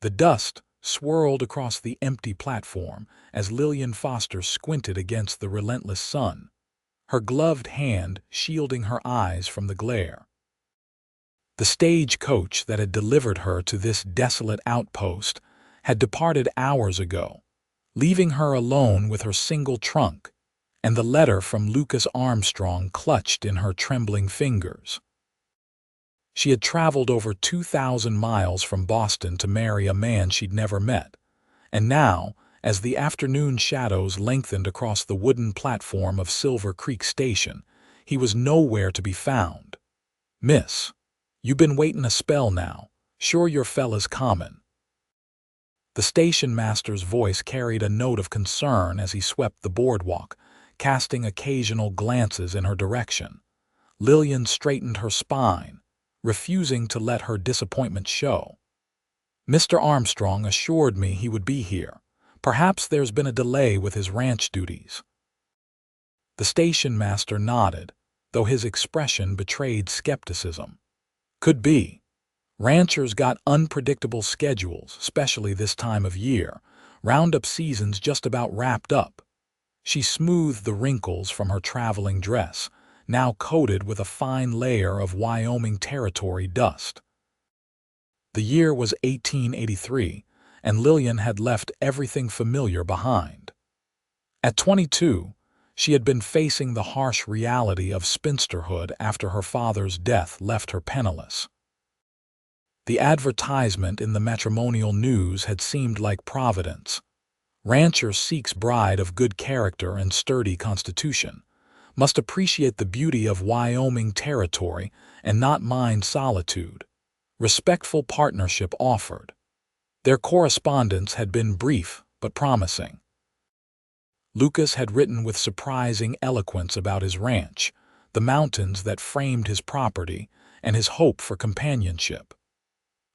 The dust swirled across the empty platform as Lillian Foster squinted against the relentless sun, her gloved hand shielding her eyes from the glare. The stagecoach that had delivered her to this desolate outpost had departed hours ago, leaving her alone with her single trunk and the letter from Lucas Armstrong clutched in her trembling fingers. She had traveled over 2,000 miles from Boston to marry a man she'd never met, and now, as the afternoon shadows lengthened across the wooden platform of Silver Creek Station, he was nowhere to be found. "Miss, you been waitin' a spell now. Sure your fella's comin'." The station master's voice carried a note of concern as he swept the boardwalk, casting occasional glances in her direction. Lillian straightened her spine, refusing to let her disappointment show. "Mr. Armstrong assured me he would be here. Perhaps there's been a delay with his ranch duties." The station master nodded, though his expression betrayed skepticism. "Could be. Ranchers got unpredictable schedules, especially this time of year. Roundup season's just about wrapped up." She smoothed the wrinkles from her traveling dress, now coated with a fine layer of Wyoming Territory dust. The year was 1883, and Lillian had left everything familiar behind. At 22, she had been facing the harsh reality of spinsterhood after her father's death left her penniless. The advertisement in the matrimonial news had seemed like providence. "Rancher seeks bride of good character and sturdy constitution. Must appreciate the beauty of Wyoming Territory and not mind solitude. Respectful partnership offered." Their correspondence had been brief but promising. Lucas had written with surprising eloquence about his ranch, the mountains that framed his property, and his hope for companionship.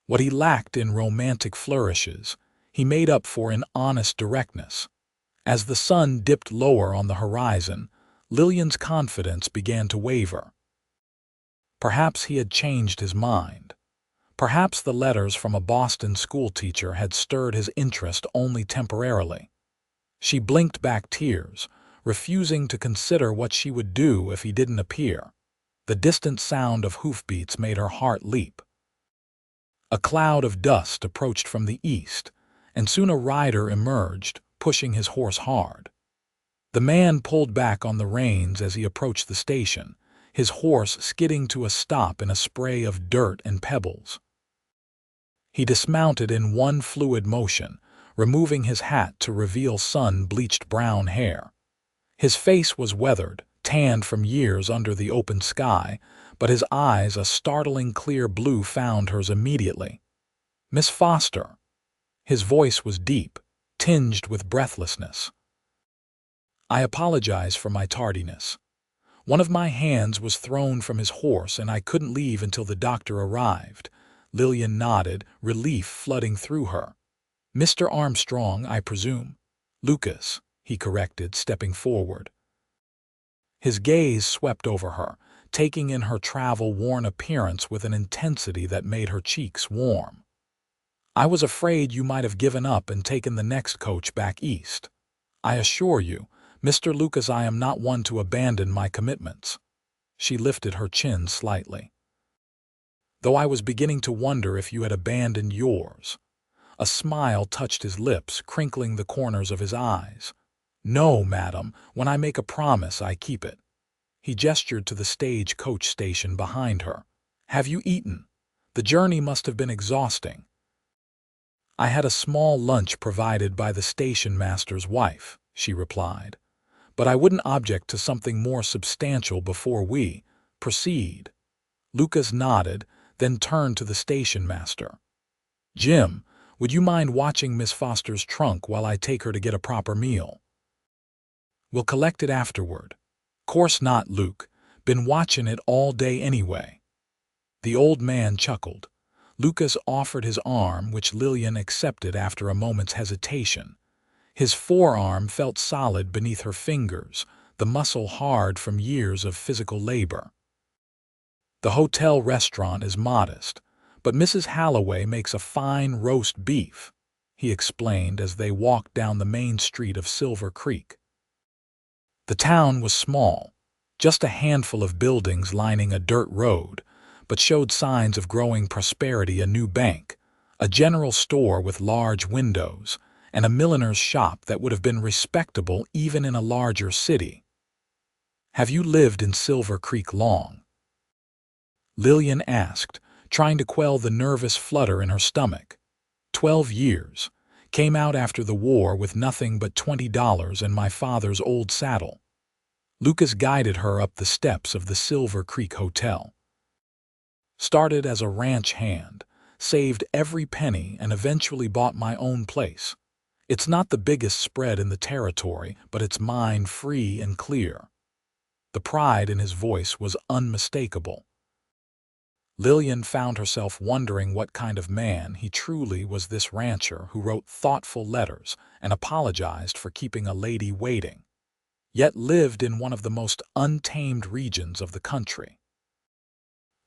What he lacked in romantic flourishes, he made up for in honest directness. As the sun dipped lower on the horizon, Lillian's confidence began to waver. Perhaps he had changed his mind. Perhaps the letters from a Boston schoolteacher had stirred his interest only temporarily. She blinked back tears, refusing to consider what she would do if he didn't appear. The distant sound of hoofbeats made her heart leap. A cloud of dust approached from the east, and soon a rider emerged, pushing his horse hard. The man pulled back on the reins as he approached the station, his horse skidding to a stop in a spray of dirt and pebbles. He dismounted in one fluid motion, removing his hat to reveal sun-bleached brown hair. His face was weathered, tanned from years under the open sky, but his eyes, a startling clear blue, found hers immediately. "Miss Foster." His voice was deep, tinged with breathlessness. "I apologize for my tardiness. One of my hands was thrown from his horse and I couldn't leave until the doctor arrived." Lillian nodded, relief flooding through her. "Mr. Armstrong, I presume?" "Lucas," he corrected, stepping forward. His gaze swept over her, taking in her travel-worn appearance with an intensity that made her cheeks warm. "I was afraid you might have given up and taken the next coach back east. I assure you, Mr. Lucas, I am not one to abandon my commitments." She lifted her chin slightly. "Though I was beginning to wonder if you had abandoned yours." A smile touched his lips, crinkling the corners of his eyes. "No, madam, when I make a promise, I keep it." He gestured to the stage-coach station behind her. "Have you eaten? The journey must have been exhausting." "I had a small lunch provided by the station master's wife," she replied. "But I wouldn't object to something more substantial before we proceed." Lucas nodded, then turned to the station master. "Jim, would you mind watching Miss Foster's trunk while I take her to get a proper meal?" "We'll collect it afterward." "Course not, Luke. Been watching it all day anyway." The old man chuckled. Lucas offered his arm, which Lillian accepted after a moment's hesitation. His forearm felt solid beneath her fingers, the muscle hard from years of physical labor. "The hotel restaurant is modest, but Mrs. Halloway makes a fine roast beef," he explained as they walked down the main street of Silver Creek. The town was small, just a handful of buildings lining a dirt road, but showed signs of growing prosperity: a new bank, a general store with large windows, and a milliner's shop that would have been respectable even in a larger city. "Have you lived in Silver Creek long?" Lillian asked, trying to quell the nervous flutter in her stomach. 12 years. Came out after the war with nothing but $20 and my father's old saddle." Lucas guided her up the steps of the Silver Creek Hotel. "Started as a ranch hand, saved every penny, and eventually bought my own place. It's not the biggest spread in the territory, but it's mine, free and clear." The pride in his voice was unmistakable. Lillian found herself wondering what kind of man he truly was, this rancher who wrote thoughtful letters and apologized for keeping a lady waiting, yet lived in one of the most untamed regions of the country.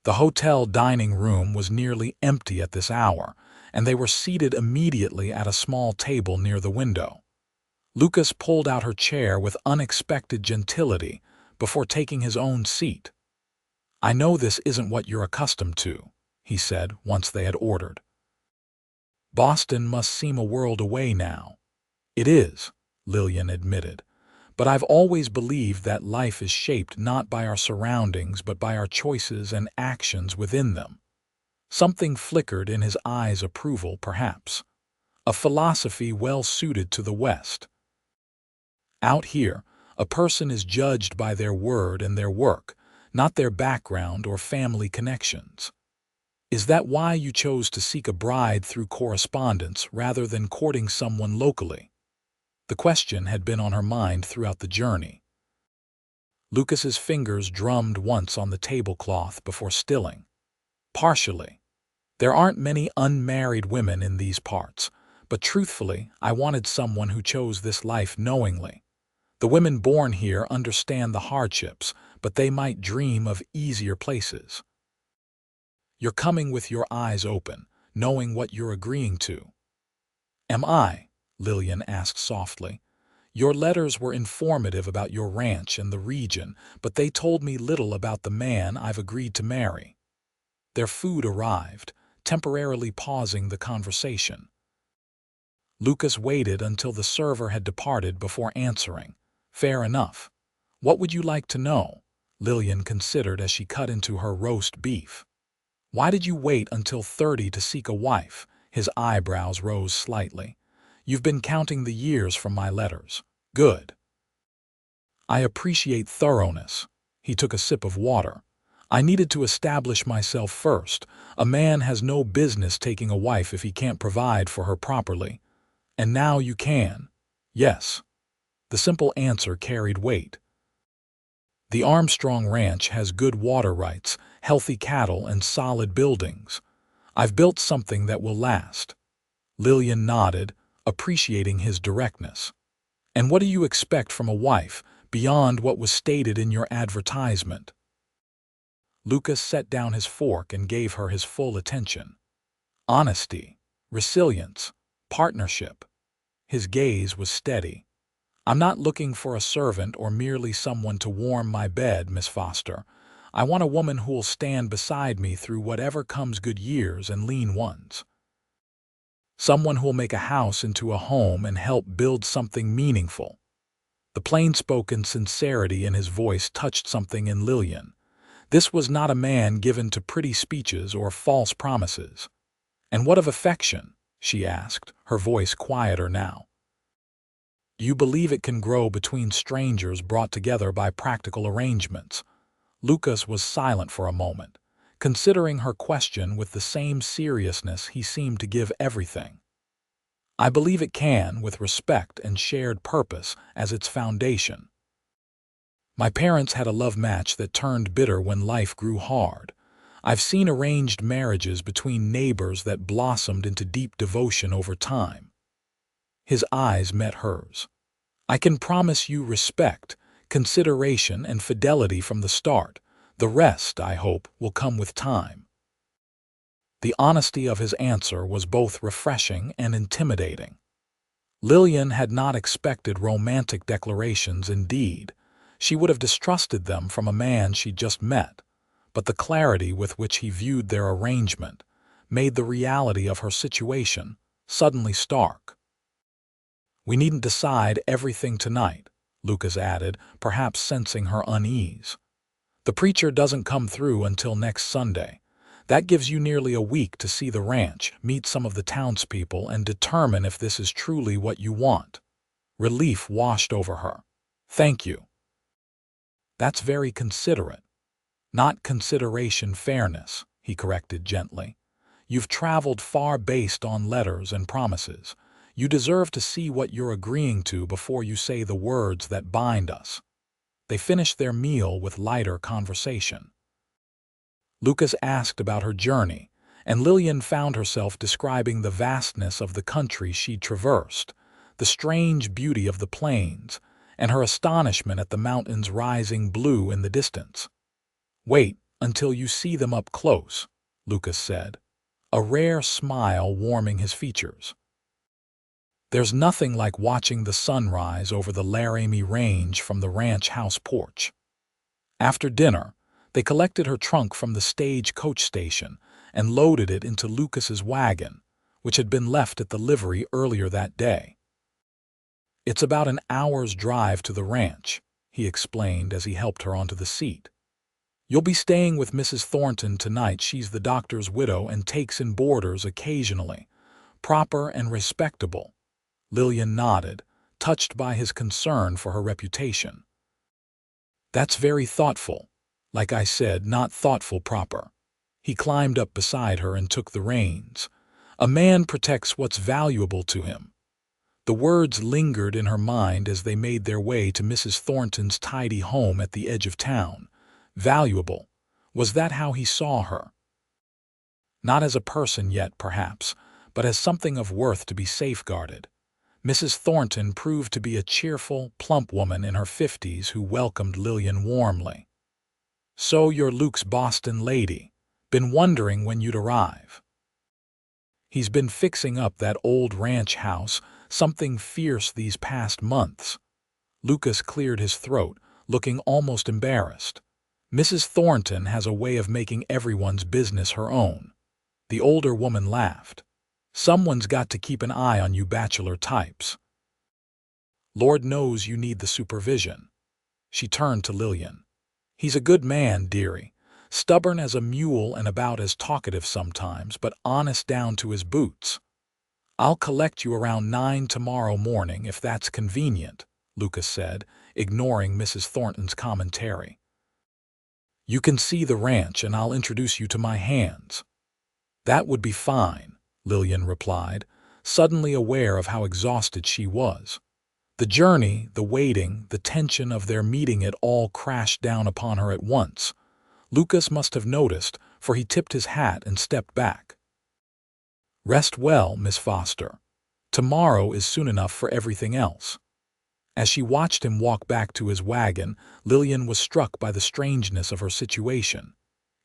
The hotel dining room was nearly empty at this hour, and they were seated immediately at a small table near the window. Lucas pulled out her chair with unexpected gentility before taking his own seat. "I know this isn't what you're accustomed to," he said once they had ordered. "Boston must seem a world away now." "It is," Lillian admitted, "but I've always believed that life is shaped not by our surroundings but by our choices and actions within them." Something flickered in his eyes, approval perhaps. A philosophy well suited to the West. "Out here, a person is judged by their word and their work, not their background or family connections." "Is that why you chose to seek a bride through correspondence rather than courting someone locally?" The question had been on her mind throughout the journey. Lucas's fingers drummed once on the tablecloth before stilling. "Partially. There aren't many unmarried women in these parts, but truthfully, I wanted someone who chose this life knowingly. The women born here understand the hardships, but they might dream of easier places." "You're coming with your eyes open, knowing what you're agreeing to." "Am I?" Lillian asked softly. "Your letters were informative about your ranch and the region, but they told me little about the man I've agreed to marry." Their food arrived, temporarily pausing the conversation. Lucas waited until the server had departed before answering. "Fair enough. What would you like to know?" Lillian considered as she cut into her roast beef. "Why did you wait until 30 to seek a wife?" His eyebrows rose slightly. "You've been counting the years from my letters. Good." "I appreciate thoroughness." He took a sip of water. "I needed to establish myself first. A man has no business taking a wife if he can't provide for her properly. And now you can." "Yes." The simple answer carried weight. "The Armstrong Ranch has good water rights, healthy cattle, and solid buildings. I've built something that will last." Lillian nodded, appreciating his directness. "And what do you expect from a wife, beyond what was stated in your advertisement?" Lucas set down his fork and gave her his full attention. "Honesty, resilience, partnership." His gaze was steady. "I'm not looking for a servant or merely someone to warm my bed, Miss Foster. I want a woman who'll stand beside me through whatever comes, good years and lean ones. Someone who'll make a house into a home and help build something meaningful." The plain-spoken sincerity in his voice touched something in Lillian. This was not a man given to pretty speeches or false promises. "And what of affection?" she asked, her voice quieter now. "Do you believe it can grow between strangers brought together by practical arrangements?" Lucas was silent for a moment, considering her question with the same seriousness he seemed to give everything. "I believe it can, with respect and shared purpose as its foundation. My parents had a love match that turned bitter when life grew hard. I've seen arranged marriages between neighbors that blossomed into deep devotion over time." His eyes met hers. "I can promise you respect, consideration, and fidelity from the start. The rest, I hope, will come with time." The honesty of his answer was both refreshing and intimidating. Lillian had not expected romantic declarations indeed. She would have distrusted them from a man she'd just met, but the clarity with which he viewed their arrangement made the reality of her situation suddenly stark. "We needn't decide everything tonight," Lucas added, perhaps sensing her unease. "The preacher doesn't come through until next Sunday. That gives you nearly a week to see the ranch, meet some of the townspeople, and determine if this is truly what you want." Relief washed over her. "Thank you." "That's very considerate." "Not consideration, fairness," he corrected gently. "You've traveled far based on letters and promises. You deserve to see what you're agreeing to before you say the words that bind us." They finished their meal with lighter conversation. Lucas asked about her journey, and Lillian found herself describing the vastness of the country she'd traversed, the strange beauty of the plains, and her astonishment at the mountains rising blue in the distance. "Wait until you see them up close," Lucas said, a rare smile warming his features. "There's nothing like watching the sunrise over the Laramie Range from the ranch house porch." After dinner, they collected her trunk from the stage-coach station and loaded it into Lucas's wagon, which had been left at the livery earlier that day. "It's about an hour's drive to the ranch," he explained as he helped her onto the seat. "You'll be staying with Mrs. Thornton tonight. She's the doctor's widow and takes in boarders occasionally. Proper and respectable." Lillian nodded, touched by his concern for her reputation. "That's very thoughtful. Like I said, not thoughtful proper." He climbed up beside her and took the reins. "A man protects what's valuable to him." The words lingered in her mind as they made their way to Mrs. Thornton's tidy home at the edge of town. Valuable. Was that how he saw her? Not as a person yet, perhaps, but as something of worth to be safeguarded. Mrs. Thornton proved to be a cheerful, plump woman in her 50s who welcomed Lillian warmly. "So you're Luke's Boston lady. Been wondering when you'd arrive." "He's been fixing up that old ranch house, something fierce these past months." Lucas cleared his throat, looking almost embarrassed. "Mrs. Thornton has a way of making everyone's business her own." The older woman laughed. "Someone's got to keep an eye on you bachelor types. Lord knows you need the supervision." She turned to Lillian. "He's a good man, dearie. Stubborn as a mule and about as talkative sometimes, but honest down to his boots." "I'll collect you around 9 tomorrow morning if that's convenient," Lucas said, ignoring Mrs. Thornton's commentary. "You can see the ranch and I'll introduce you to my hands." "That would be fine," Lillian replied, suddenly aware of how exhausted she was. The journey, the waiting, the tension of their meeting, it all crashed down upon her at once. Lucas must have noticed, for he tipped his hat and stepped back. "Rest well, Miss Foster. Tomorrow is soon enough for everything else." As she watched him walk back to his wagon, Lillian was struck by the strangeness of her situation.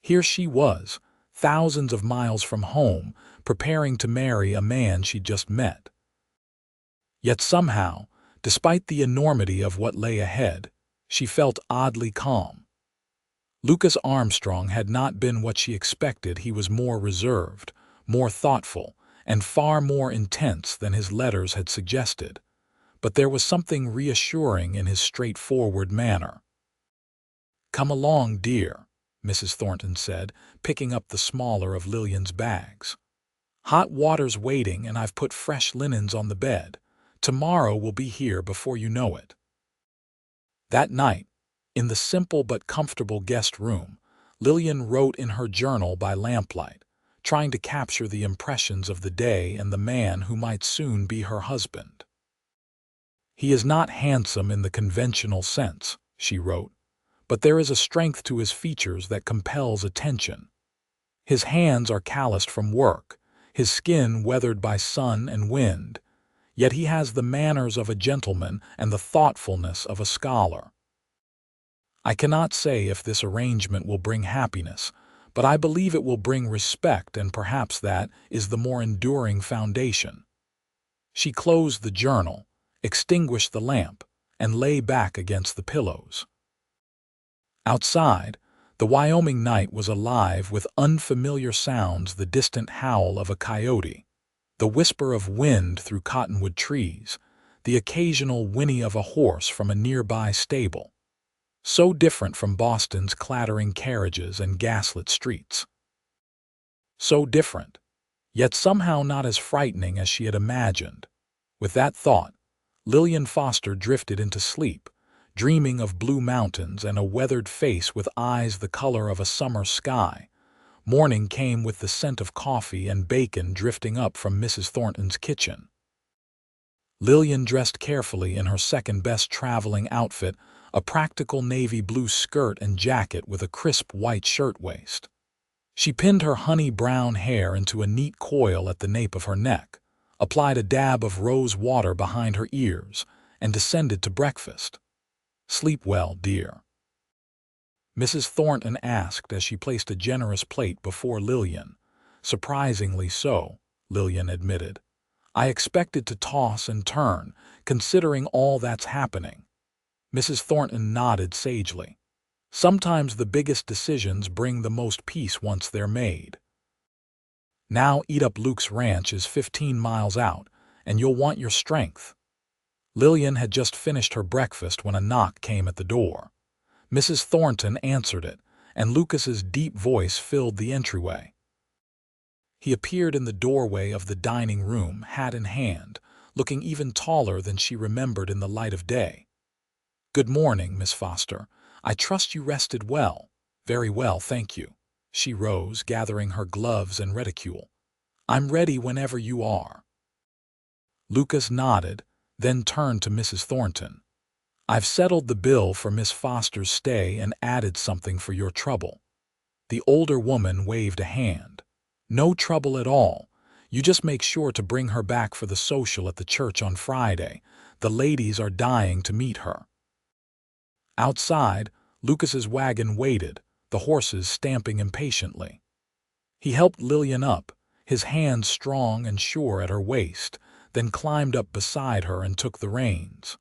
Here she was, thousands of miles from home, preparing to marry a man she'd just met. Yet somehow, despite the enormity of what lay ahead, she felt oddly calm. Lucas Armstrong had not been what she expected. He was more reserved, more thoughtful, and far more intense than his letters had suggested. But there was something reassuring in his straightforward manner. "Come along, dear," Mrs. Thornton said, picking up the smaller of Lillian's bags. "Hot water's waiting and I've put fresh linens on the bed. Tomorrow we'll be here before you know it." That night, in the simple but comfortable guest room, Lillian wrote in her journal by lamplight, trying to capture the impressions of the day and the man who might soon be her husband. "He is not handsome in the conventional sense," she wrote, "but there is a strength to his features that compels attention. His hands are calloused from work, his skin weathered by sun and wind, yet he has the manners of a gentleman and the thoughtfulness of a scholar. I cannot say if this arrangement will bring happiness, but I believe it will bring respect, and perhaps that is the more enduring foundation." She closed the journal, extinguished the lamp, and lay back against the pillows. Outside, the Wyoming night was alive with unfamiliar sounds: the distant howl of a coyote, the whisper of wind through cottonwood trees, the occasional whinny of a horse from a nearby stable. So different from Boston's clattering carriages and gaslit streets. So different, yet somehow not as frightening as she had imagined. With that thought, Lillian Foster drifted into sleep, dreaming of blue mountains and a weathered face with eyes the color of a summer sky. Morning came with the scent of coffee and bacon drifting up from Mrs. Thornton's kitchen. Lillian dressed carefully in her second-best traveling outfit, a practical navy blue skirt and jacket with a crisp white shirtwaist. She pinned her honey-brown hair into a neat coil at the nape of her neck, applied a dab of rose water behind her ears, and descended to breakfast. "Sleep well, dear," Mrs. Thornton asked as she placed a generous plate before Lillian. "Surprisingly so," Lillian admitted. "I expected to toss and turn, considering all that's happening." Mrs. Thornton nodded sagely. "Sometimes the biggest decisions bring the most peace once they're made. Now Eat Up Luke's ranch is 15 miles out, and you'll want your strength." Lillian had just finished her breakfast when a knock came at the door. Mrs. Thornton answered it, and Lucas's deep voice filled the entryway. He appeared in the doorway of the dining room, hat in hand, looking even taller than she remembered in the light of day. "Good morning, Miss Foster. I trust you rested well." "Very well, thank you." She rose, gathering her gloves and reticule. "I'm ready whenever you are." Lucas nodded, then turned to Mrs. Thornton. "I've settled the bill for Miss Foster's stay and added something for your trouble." The older woman waved a hand. "No trouble at all. You just make sure to bring her back for the social at the church on Friday. The ladies are dying to meet her." Outside, Lucas's wagon waited, the horses stamping impatiently. He helped Lillian up, his hands strong and sure at her waist, then climbed up beside her and took the reins.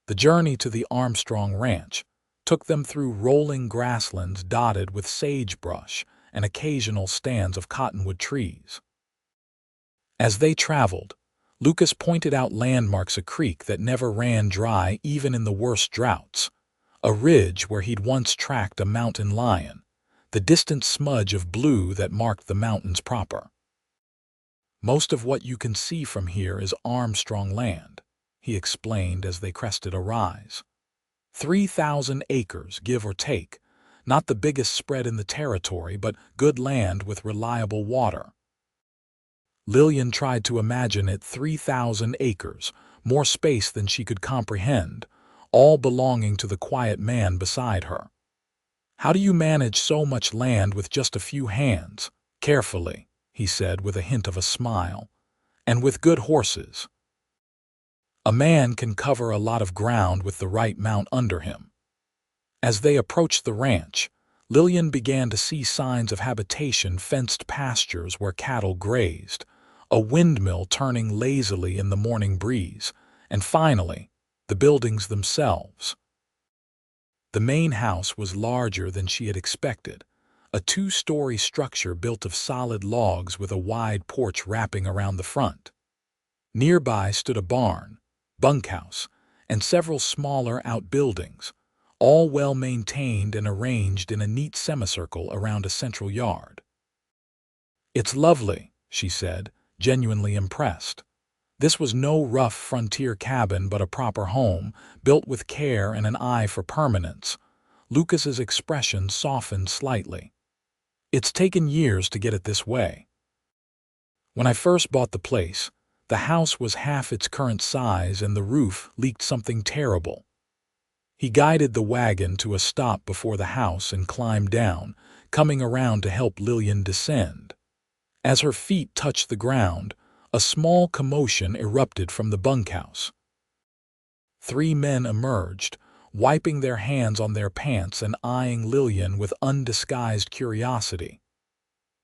The journey to the Armstrong ranch took them through rolling grasslands dotted with sagebrush and occasional stands of cottonwood trees. As they traveled, Lucas pointed out landmarks: a creek that never ran dry even in the worst droughts, a ridge where he'd once tracked a mountain lion, the distant smudge of blue that marked the mountains proper. "Most of what you can see from here is Armstrong land," he explained as they crested a rise. 3,000 acres, give or take, not the biggest spread in the territory, but good land with reliable water. Lillian tried to imagine it: 3,000 acres, more space than she could comprehend, all belonging to the quiet man beside her. "How do you manage so much land with just a few hands?" "Carefully," he said with a hint of a smile. "And with good horses. A man can cover a lot of ground with the right mount under him." As they approached the ranch, Lillian began to see signs of habitation: fenced pastures where cattle grazed, a windmill turning lazily in the morning breeze, and finally, the buildings themselves. The main house was larger than she had expected, a 2-story structure built of solid logs with a wide porch wrapping around the front. Nearby stood a barn, bunkhouse, and several smaller outbuildings, all well maintained and arranged in a neat semicircle around a central yard. "It's lovely," she said, genuinely impressed. This was no rough frontier cabin, but a proper home, built with care and an eye for permanence. Lucas's expression softened slightly. "It's taken years to get it this way. When I first bought the place, the house was half its current size and the roof leaked something terrible." He guided the wagon to a stop before the house and climbed down, coming around to help Lillian descend. As her feet touched the ground, a small commotion erupted from the bunkhouse. 3 men emerged, wiping their hands on their pants and eyeing Lillian with undisguised curiosity.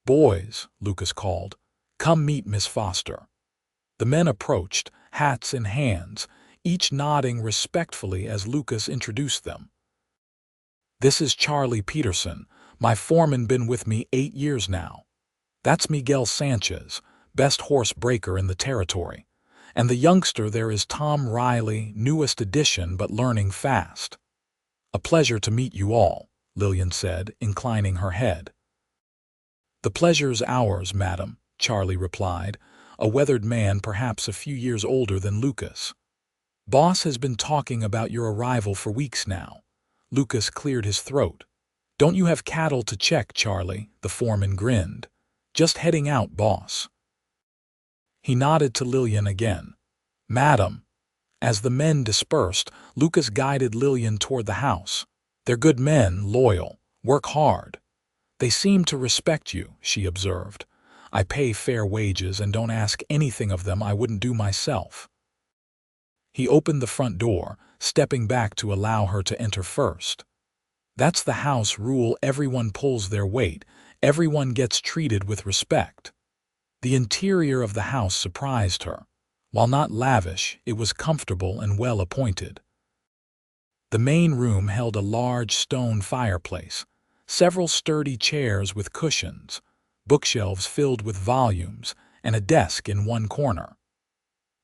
"Boys," Lucas called, "come meet Miss Foster." The men approached, hats in hands, each nodding respectfully as Lucas introduced them. "This is Charlie Peterson. My foreman been with me 8 years now. That's Miguel Sanchez, best horse breaker in the territory. And the youngster there is Tom Riley, newest addition but learning fast." "A pleasure to meet you all," Lillian said, inclining her head. "The pleasure's ours, madam," Charlie replied, a weathered man perhaps a few years older than Lucas. "Boss has been talking about your arrival for weeks now." Lucas cleared his throat. "Don't you have cattle to check, Charlie?" The foreman grinned. "Just heading out, boss." He nodded to Lillian again. "Madam." As the men dispersed, Lucas guided Lillian toward the house. "They're good men, loyal, work hard. They seem to respect you," she observed. "I pay fair wages and don't ask anything of them I wouldn't do myself." He opened the front door, stepping back to allow her to enter first. "That's the house rule. Everyone pulls their weight. Everyone gets treated with respect." The interior of the house surprised her. While not lavish, it was comfortable and well appointed. The main room held a large stone fireplace, several sturdy chairs with cushions, bookshelves filled with volumes, and a desk in one corner.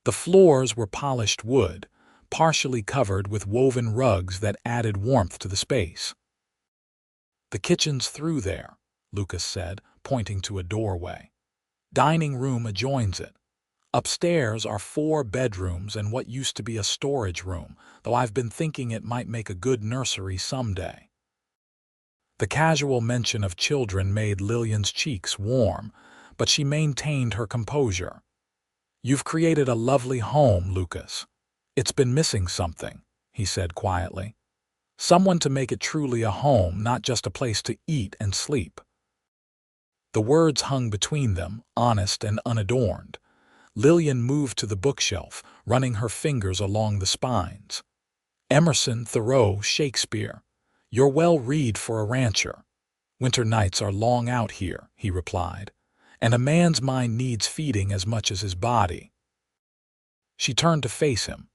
The floors were polished wood, partially covered with woven rugs that added warmth to the space. "The kitchen's through there," Lucas said, pointing to a doorway. "Dining room adjoins it. Upstairs are 4 bedrooms and what used to be a storage room, though I've been thinking it might make a good nursery someday." The casual mention of children made Lillian's cheeks warm, but she maintained her composure. "You've created a lovely home, Lucas. It's been missing something," he said quietly. "Someone to make it truly a home, not just a place to eat and sleep." The words hung between them, honest and unadorned. Lillian moved to the bookshelf, running her fingers along the spines. "Emerson, Thoreau, Shakespeare. You're well read for a rancher." "Winter nights are long out here," he replied, "and a man's mind needs feeding as much as his body." She turned to face him.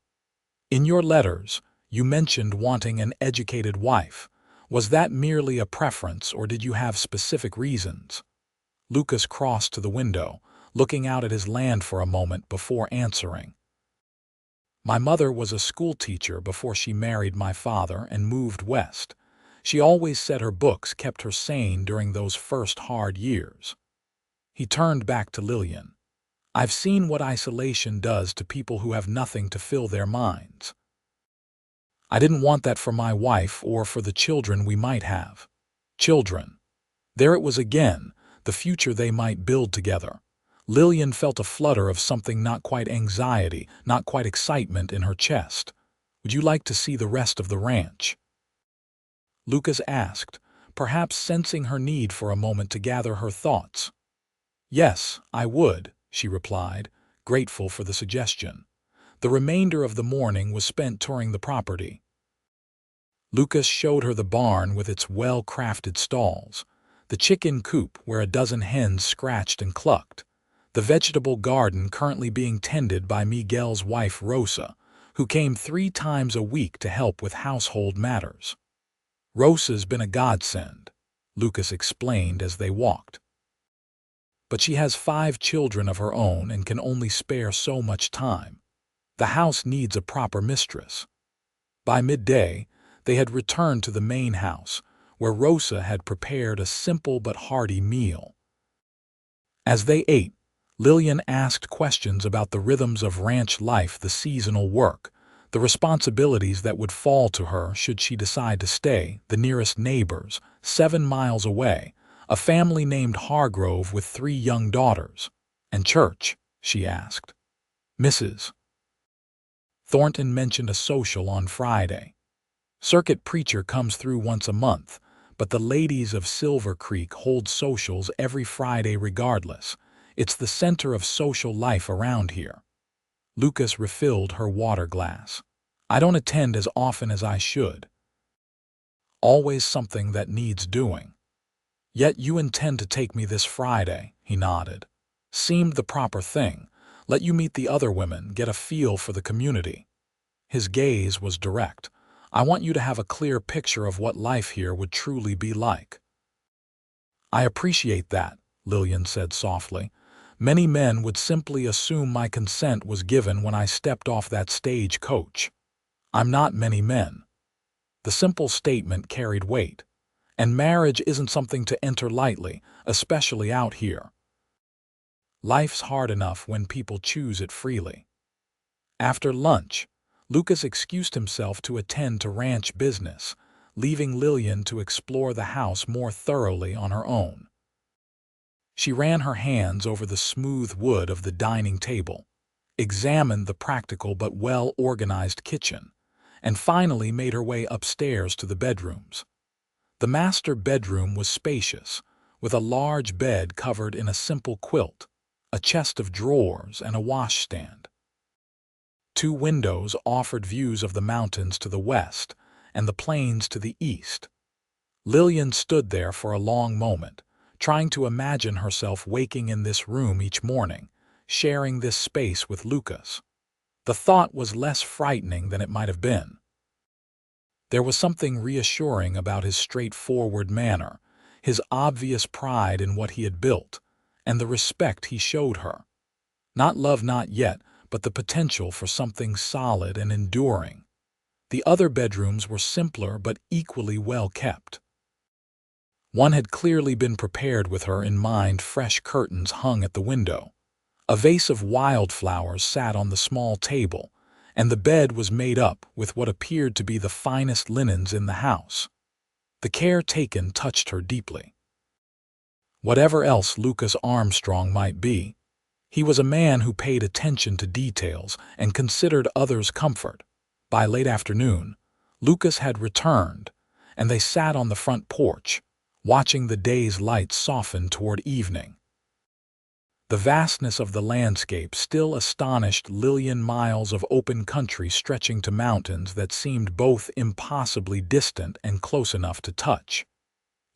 "In your letters, you mentioned wanting an educated wife. Was that merely a preference, or did you have specific reasons?" Lucas crossed to the window, looking out at his land for a moment before answering. "My mother was a schoolteacher before she married my father and moved west. She always said her books kept her sane during those first hard years." He turned back to Lillian. "I've seen what isolation does to people who have nothing to fill their minds. I didn't want that for my wife or for the children we might have." Children. There it was again, the future they might build together. Lillian felt a flutter of something, not quite anxiety, not quite excitement, in her chest. "Would you like to see the rest of the ranch?" Lucas asked, perhaps sensing her need for a moment to gather her thoughts. "Yes, I would," she replied, grateful for the suggestion. The remainder of the morning was spent touring the property. Lucas showed her the barn with its well-crafted stalls, the chicken coop where a dozen hens scratched and clucked, the vegetable garden currently being tended by Miguel's wife Rosa, who came 3 times a week to help with household matters. "Rosa's been a godsend," Lucas explained as they walked. "But she has 5 children of her own and can only spare so much time. The house needs a proper mistress." By midday, they had returned to the main house, where Rosa had prepared a simple but hearty meal. As they ate, Lillian asked questions about the rhythms of ranch life, the seasonal work, the responsibilities that would fall to her should she decide to stay, the nearest neighbors, 7 miles away, a family named Hargrove with 3 young daughters. "And church?" she asked. Mrs. Thornton mentioned a social on Friday. "Circuit preacher comes through once a month, but the ladies of Silver Creek hold socials every Friday regardless. It's the center of social life around here." Lucas refilled her water glass. I don't attend as often as I should. Always something that needs doing. Yet you intend to take me this Friday, he nodded. Seemed the proper thing. Let you meet the other women, get a feel for the community. His gaze was direct. I want you to have a clear picture of what life here would truly be like. I appreciate that, Lillian said softly. Many men would simply assume my consent was given when I stepped off that stage coach. I'm not many men. The simple statement carried weight. And marriage isn't something to enter lightly, especially out here. Life's hard enough when people choose it freely. After lunch, Lucas excused himself to attend to ranch business, leaving Lillian to explore the house more thoroughly on her own. She ran her hands over the smooth wood of the dining table, examined the practical but well-organized kitchen, and finally made her way upstairs to the bedrooms. The master bedroom was spacious, with a large bed covered in a simple quilt, a chest of drawers, and a washstand. 2 windows offered views of the mountains to the west and the plains to the east. Lillian stood there for a long moment, trying to imagine herself waking in this room each morning, sharing this space with Lucas. The thought was less frightening than it might have been. There was something reassuring about his straightforward manner, his obvious pride in what he had built, and the respect he showed her. Not love, not yet, but the potential for something solid and enduring. The other bedrooms were simpler but equally well kept. One had clearly been prepared with her in mind. Fresh curtains hung at the window. A vase of wildflowers sat on the small table, and the bed was made up with what appeared to be the finest linens in the house. The care taken touched her deeply. Whatever else Lucas Armstrong might be, he was a man who paid attention to details and considered others' comfort. By late afternoon, Lucas had returned, and they sat on the front porch, watching the day's light soften toward evening. The vastness of the landscape still astonished Lillian. Miles of open country stretching to mountains that seemed both impossibly distant and close enough to touch.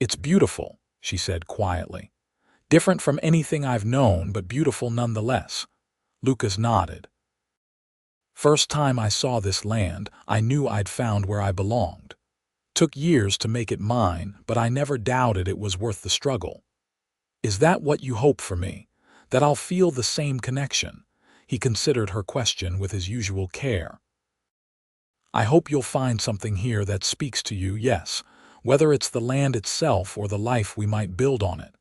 It's beautiful, she said quietly. Different from anything I've known, but beautiful nonetheless. Lucas nodded. First time I saw this land, I knew I'd found where I belonged. Took years to make it mine, but I never doubted it was worth the struggle. Is that what you hope for me? That I'll feel the same connection? He considered her question with his usual care. I hope you'll find something here that speaks to you, yes, whether it's the land itself or the life we might build on it.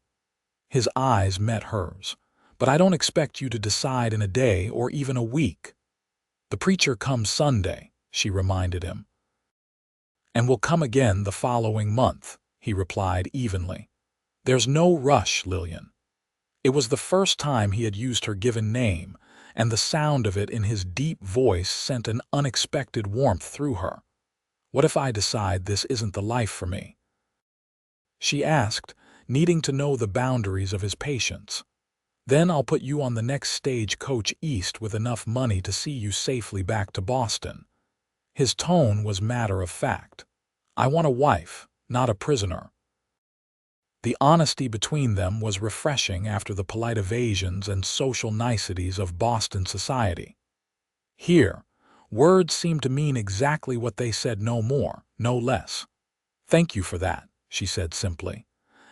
His eyes met hers. But I don't expect you to decide in a day or even a week. The preacher comes Sunday, she reminded him. And will come again the following month, he replied evenly. There's no rush, Lillian. It was the first time he had used her given name, and the sound of it in his deep voice sent an unexpected warmth through her. What if I decide this isn't the life for me? She asked, needing to know the boundaries of his patience. Then I'll put you on the next stage coach east with enough money to see you safely back to Boston. His tone was matter of fact. I want a wife, not a prisoner. The honesty between them was refreshing after the polite evasions and social niceties of Boston society. Here, words seemed to mean exactly what they said, no more, no less. Thank you for that, she said simply.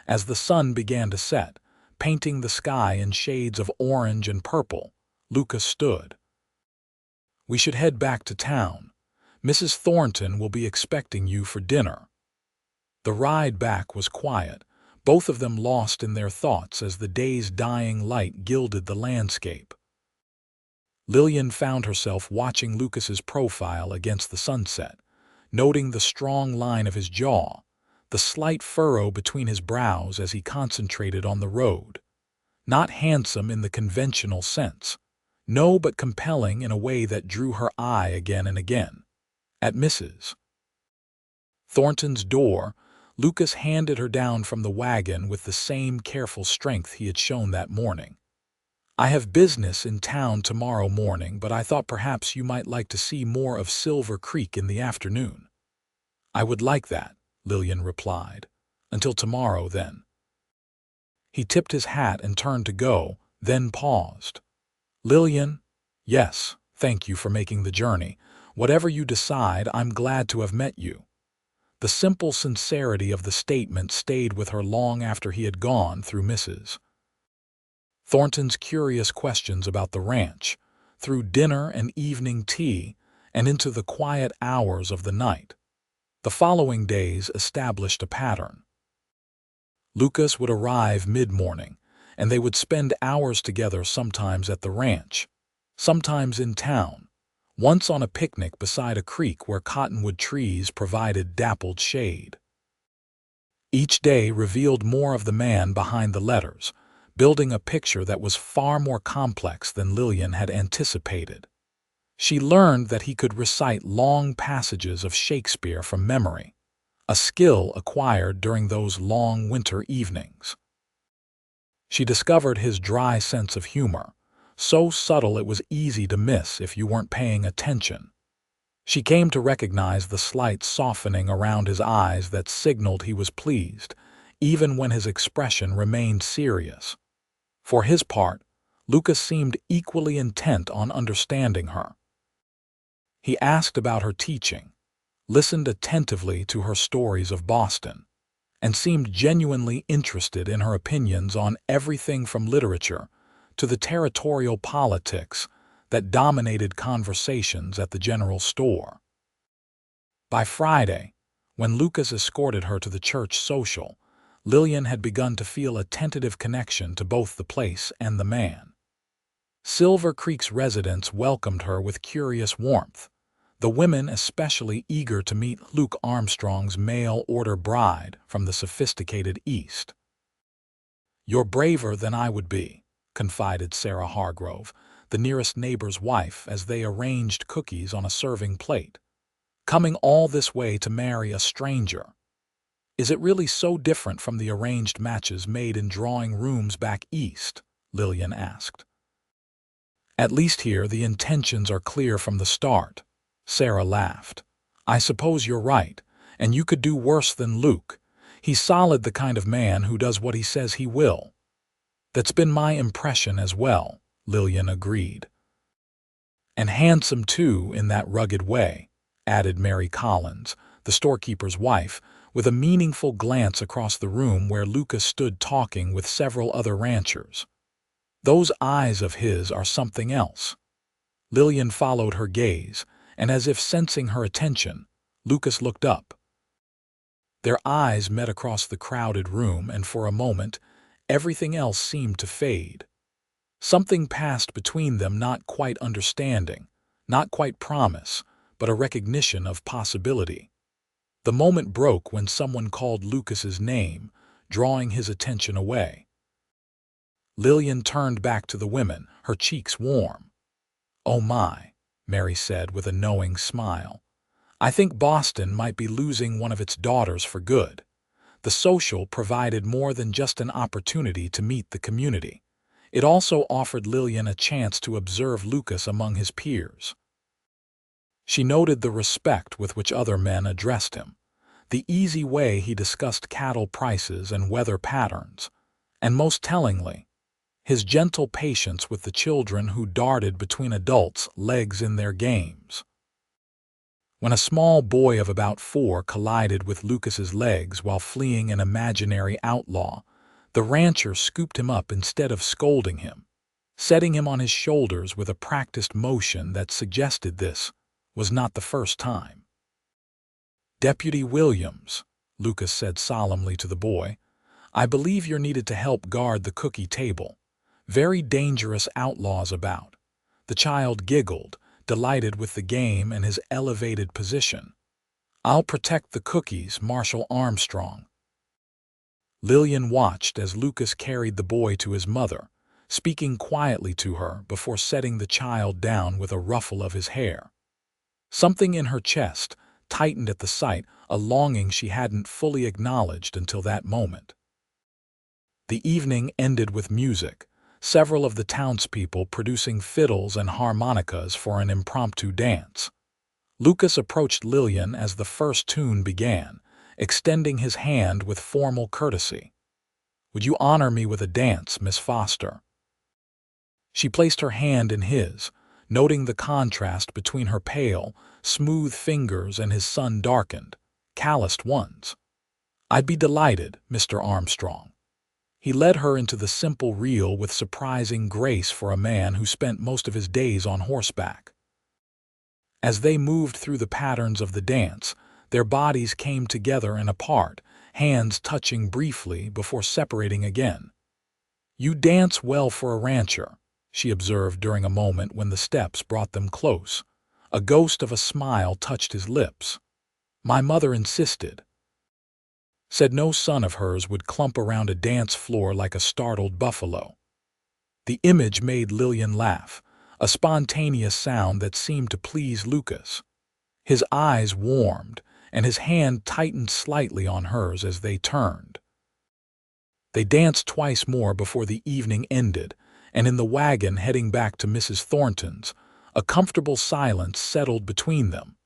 As the sun began to set, painting the sky in shades of orange and purple, Lucas stood. We should head back to town. Mrs. Thornton will be expecting you for dinner. The ride back was quiet, both of them lost in their thoughts as the day's dying light gilded the landscape. Lillian found herself watching Lucas's profile against the sunset, noting the strong line of his jaw, the slight furrow between his brows as he concentrated on the road. Not handsome in the conventional sense, no, but compelling in a way that drew her eye again and again. At Mrs. Thornton's door, Lucas handed her down from the wagon with the same careful strength he had shown that morning. I have business in town tomorrow morning, but I thought perhaps you might like to see more of Silver Creek in the afternoon." "I would like that," Lillian replied. "Until tomorrow, then." He tipped his hat and turned to go, then paused. "Lillian, yes, thank you for making the journey. Whatever you decide, I'm glad to have met you." The simple sincerity of the statement stayed with her long after he had gone, through Mrs. Thornton's curious questions about the ranch, through dinner and evening tea, and into the quiet hours of the night. The following days established a pattern. Lucas would arrive mid-morning, and they would spend hours together, sometimes at the ranch, sometimes in town, once on a picnic beside a creek where cottonwood trees provided dappled shade. Each day revealed more of the man behind the letters, building a picture that was far more complex than Lillian had anticipated. She learned that he could recite long passages of Shakespeare from memory, a skill acquired during those long winter evenings. She discovered his dry sense of humor, so subtle it was easy to miss if you weren't paying attention. She came to recognize the slight softening around his eyes that signaled he was pleased, even when his expression remained serious. For his part, Lucas seemed equally intent on understanding her. He asked about her teaching, listened attentively to her stories of Boston, and seemed genuinely interested in her opinions on everything from literature to the territorial politics that dominated conversations at the general store. By Friday, when Lucas escorted her to the church social, Lillian had begun to feel a tentative connection to both the place and the man. Silver Creek's residents welcomed her with curious warmth, the women especially eager to meet Lucas Armstrong's mail-order bride from the sophisticated East. "You're braver than I would be," confided Sarah Hargrove, the nearest neighbor's wife, as they arranged cookies on a serving plate. "Coming all this way to marry a stranger. Is it really so different from the arranged matches made in drawing rooms back east?" Lillian asked. "At least here the intentions are clear from the start," Sarah laughed. "I suppose you're right, and you could do worse than Luke. He's solid, the kind of man who does what he says he will." "That's been my impression as well," Lillian agreed. "And handsome, too, in that rugged way," added Mary Collins, the storekeeper's wife, with a meaningful glance across the room where Lucas stood talking with several other ranchers. "Those eyes of his are something else." Lillian followed her gaze, and as if sensing her attention, Lucas looked up. Their eyes met across the crowded room, and for a moment, everything else seemed to fade. Something passed between them, not quite understanding, not quite promise, but a recognition of possibility. The moment broke when someone called Lucas's name, drawing his attention away. Lillian turned back to the women, her cheeks warm. "Oh my," Mary said with a knowing smile. "I think Boston might be losing one of its daughters for good." The social provided more than just an opportunity to meet the community. It also offered Lillian a chance to observe Lucas among his peers. She noted the respect with which other men addressed him, the easy way he discussed cattle prices and weather patterns, and most tellingly, his gentle patience with the children who darted between adults' legs in their games. When a small boy of about 4 collided with Lucas's legs while fleeing an imaginary outlaw, the rancher scooped him up instead of scolding him, setting him on his shoulders with a practiced motion that suggested this was not the first time. "Deputy Williams," Lucas said solemnly to the boy, "I believe you're needed to help guard the cookie table. Very dangerous outlaws about." The child giggled, delighted with the game and his elevated position. "I'll protect the cookies, Marshal Armstrong." Lillian watched as Lucas carried the boy to his mother, speaking quietly to her before setting the child down with a ruffle of his hair. Something in her chest tightened at the sight, a longing she hadn't fully acknowledged until that moment. The evening ended with music, several of the townspeople producing fiddles and harmonicas for an impromptu dance. Lucas approached Lillian as the first tune began, extending his hand with formal courtesy. "Would you honor me with a dance, Miss Foster?" She placed her hand in his, noting the contrast between her pale, smooth fingers and his sun-darkened, calloused ones. "I'd be delighted, Mr. Armstrong." He led her into the simple reel with surprising grace for a man who spent most of his days on horseback. As they moved through the patterns of the dance, their bodies came together and apart, hands touching briefly before separating again. "You dance well for a rancher," she observed during a moment when the steps brought them close. A ghost of a smile touched his lips. "My mother insisted. Said no son of hers would clump around a dance floor like a startled buffalo." The image made Lillian laugh, a spontaneous sound that seemed to please Lucas. His eyes warmed, and his hand tightened slightly on hers as they turned. They danced twice more before the evening ended, and in the wagon heading back to Mrs. Thornton's, a comfortable silence settled between them.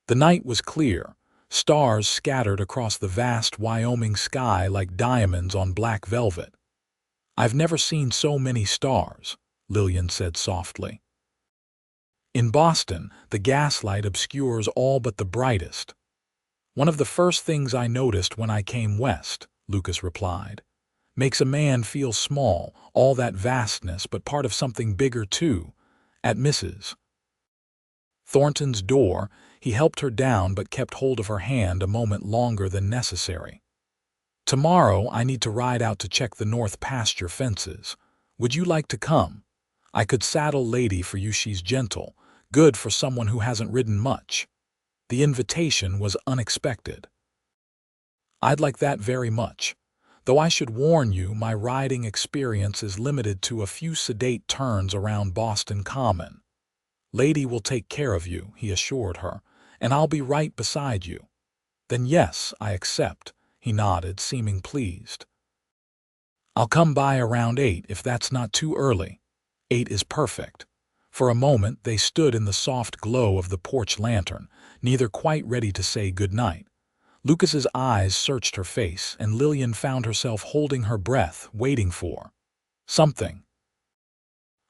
The night was clear, stars scattered across the vast Wyoming sky like diamonds on black velvet. "I've never seen so many stars," Lillian said softly. "In Boston, the gaslight obscures all but the brightest." "One of the first things I noticed when I came west," Lucas replied. "Makes a man feel small, all that vastness, but part of something bigger too." At Mrs. Thornton's door, he helped her down but kept hold of her hand a moment longer than necessary. "Tomorrow I need to ride out to check the north pasture fences. Would you like to come? I could saddle Lady for you. She's gentle, good for someone who hasn't ridden much." The invitation was unexpected. "I'd like that very much. Though I should warn you, my riding experience is limited to a few sedate turns around Boston Common." "Lady will take care of you," he assured her, "and I'll be right beside you." "Then yes, I accept," he nodded, seeming pleased. "I'll come by around 8 if that's not too early." 8 is perfect. For a moment they stood in the soft glow of the porch lantern, neither quite ready to say good night. Lucas's eyes searched her face, and Lillian found herself holding her breath, waiting for something.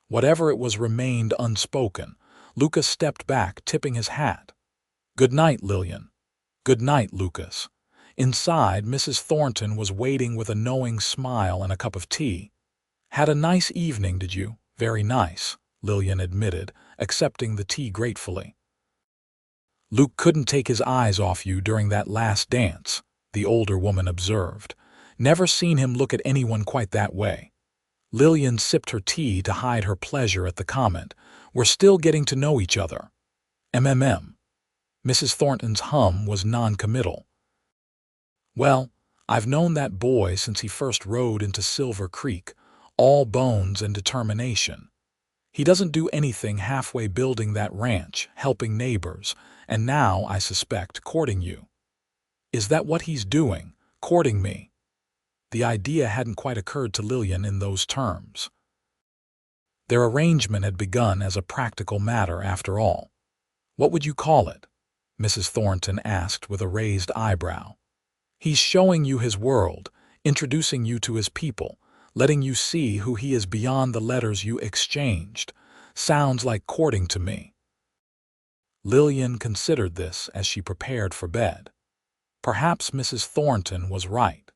Whatever it was remained unspoken. Lucas stepped back, tipping his hat. "Good night, Lillian." "Good night, Lucas." Inside, Mrs. Thornton was waiting with a knowing smile and a cup of tea. "Had a nice evening, did you?" "Very nice," Lillian admitted, accepting the tea gratefully. "Luke couldn't take his eyes off you during that last dance," the older woman observed. "Never seen him look at anyone quite that way." Lillian sipped her tea to hide her pleasure at the comment. "We're still getting to know each other." Mrs. Thornton's hum was non-committal. "Well, I've known that boy since he first rode into Silver Creek, all bones and determination. He doesn't do anything halfway building that ranch, helping neighbors, and now, I suspect, courting you." "Is that what he's doing, courting me?" The idea hadn't quite occurred to Lillian in those terms. Their arrangement had begun as a practical matter after all. "What would you call it?" Mrs. Thornton asked with a raised eyebrow. "He's showing you his world, introducing you to his people, letting you see who he is beyond the letters you exchanged. Sounds like courting to me." Lillian considered this as she prepared for bed. Perhaps Mrs. Thornton was right.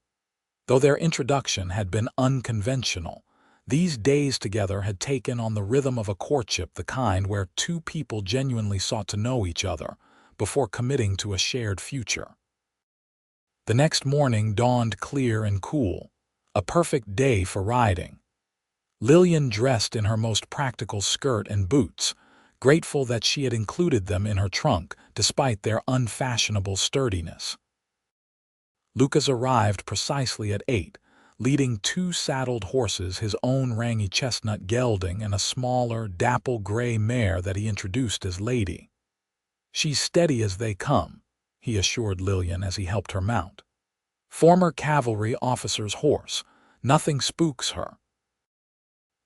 Though their introduction had been unconventional, these days together had taken on the rhythm of a courtship, the kind where two people genuinely sought to know each other before committing to a shared future. The next morning dawned clear and cool, a perfect day for riding. Lillian dressed in her most practical skirt and boots, grateful that she had included them in her trunk despite their unfashionable sturdiness. Lucas arrived precisely at 8, leading 2 saddled horses, his own rangy chestnut gelding and a smaller, dapple gray mare that he introduced as Lady. "She's steady as they come," he assured Lillian as he helped her mount. "Former cavalry officer's horse. Nothing spooks her."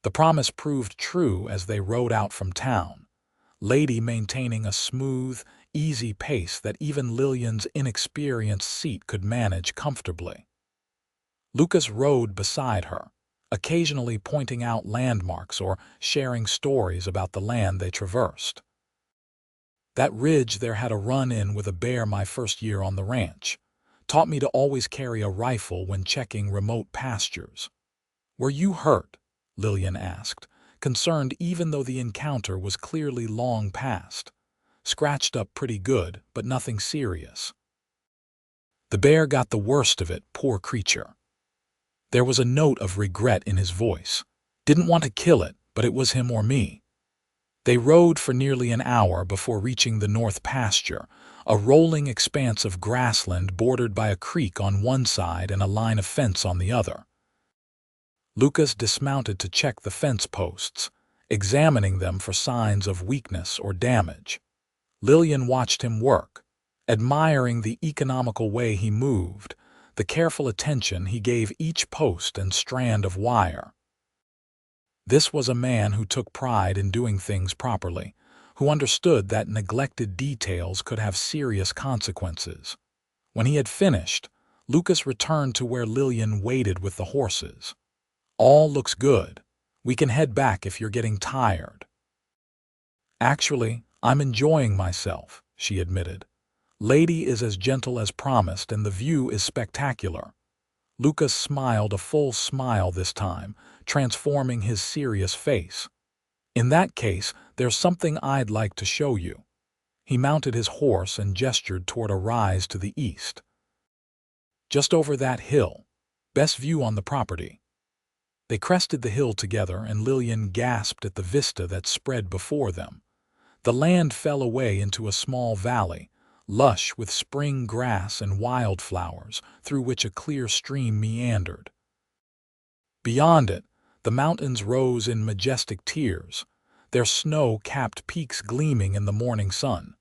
The promise proved true as they rode out from town, Lady maintaining a smooth, easy pace that even Lillian's inexperienced seat could manage comfortably. Lucas rode beside her, occasionally pointing out landmarks or sharing stories about the land they traversed. That ridge there had a run-in with a bear my first year on the ranch. Taught me to always carry a rifle when checking remote pastures. Were you hurt? Lillian asked, concerned even though the encounter was clearly long past. Scratched up pretty good, but nothing serious. The bear got the worst of it, poor creature. There was a note of regret in his voice. Didn't want to kill it, but it was him or me. They rode for nearly an hour before reaching the north pasture, a rolling expanse of grassland bordered by a creek on one side and a line of fence on the other. Lucas dismounted to check the fence posts, examining them for signs of weakness or damage. Lillian watched him work, admiring the economical way he moved, the careful attention he gave each post and strand of wire. This was a man who took pride in doing things properly, who understood that neglected details could have serious consequences. When he had finished, Lucas returned to where Lillian waited with the horses. All looks good. We can head back if you're getting tired. Actually, I'm enjoying myself, she admitted. Lady is as gentle as promised and the view is spectacular. Lucas smiled a full smile this time, transforming his serious face. In that case, there's something I'd like to show you. He mounted his horse and gestured toward a rise to the east. Just over that hill. Best view on the property. They crested the hill together and Lillian gasped at the vista that spread before them. The land fell away into a small valley, lush with spring grass and wildflowers, through which a clear stream meandered. Beyond it, the mountains rose in majestic tiers, their snow-capped peaks gleaming in the morning sun.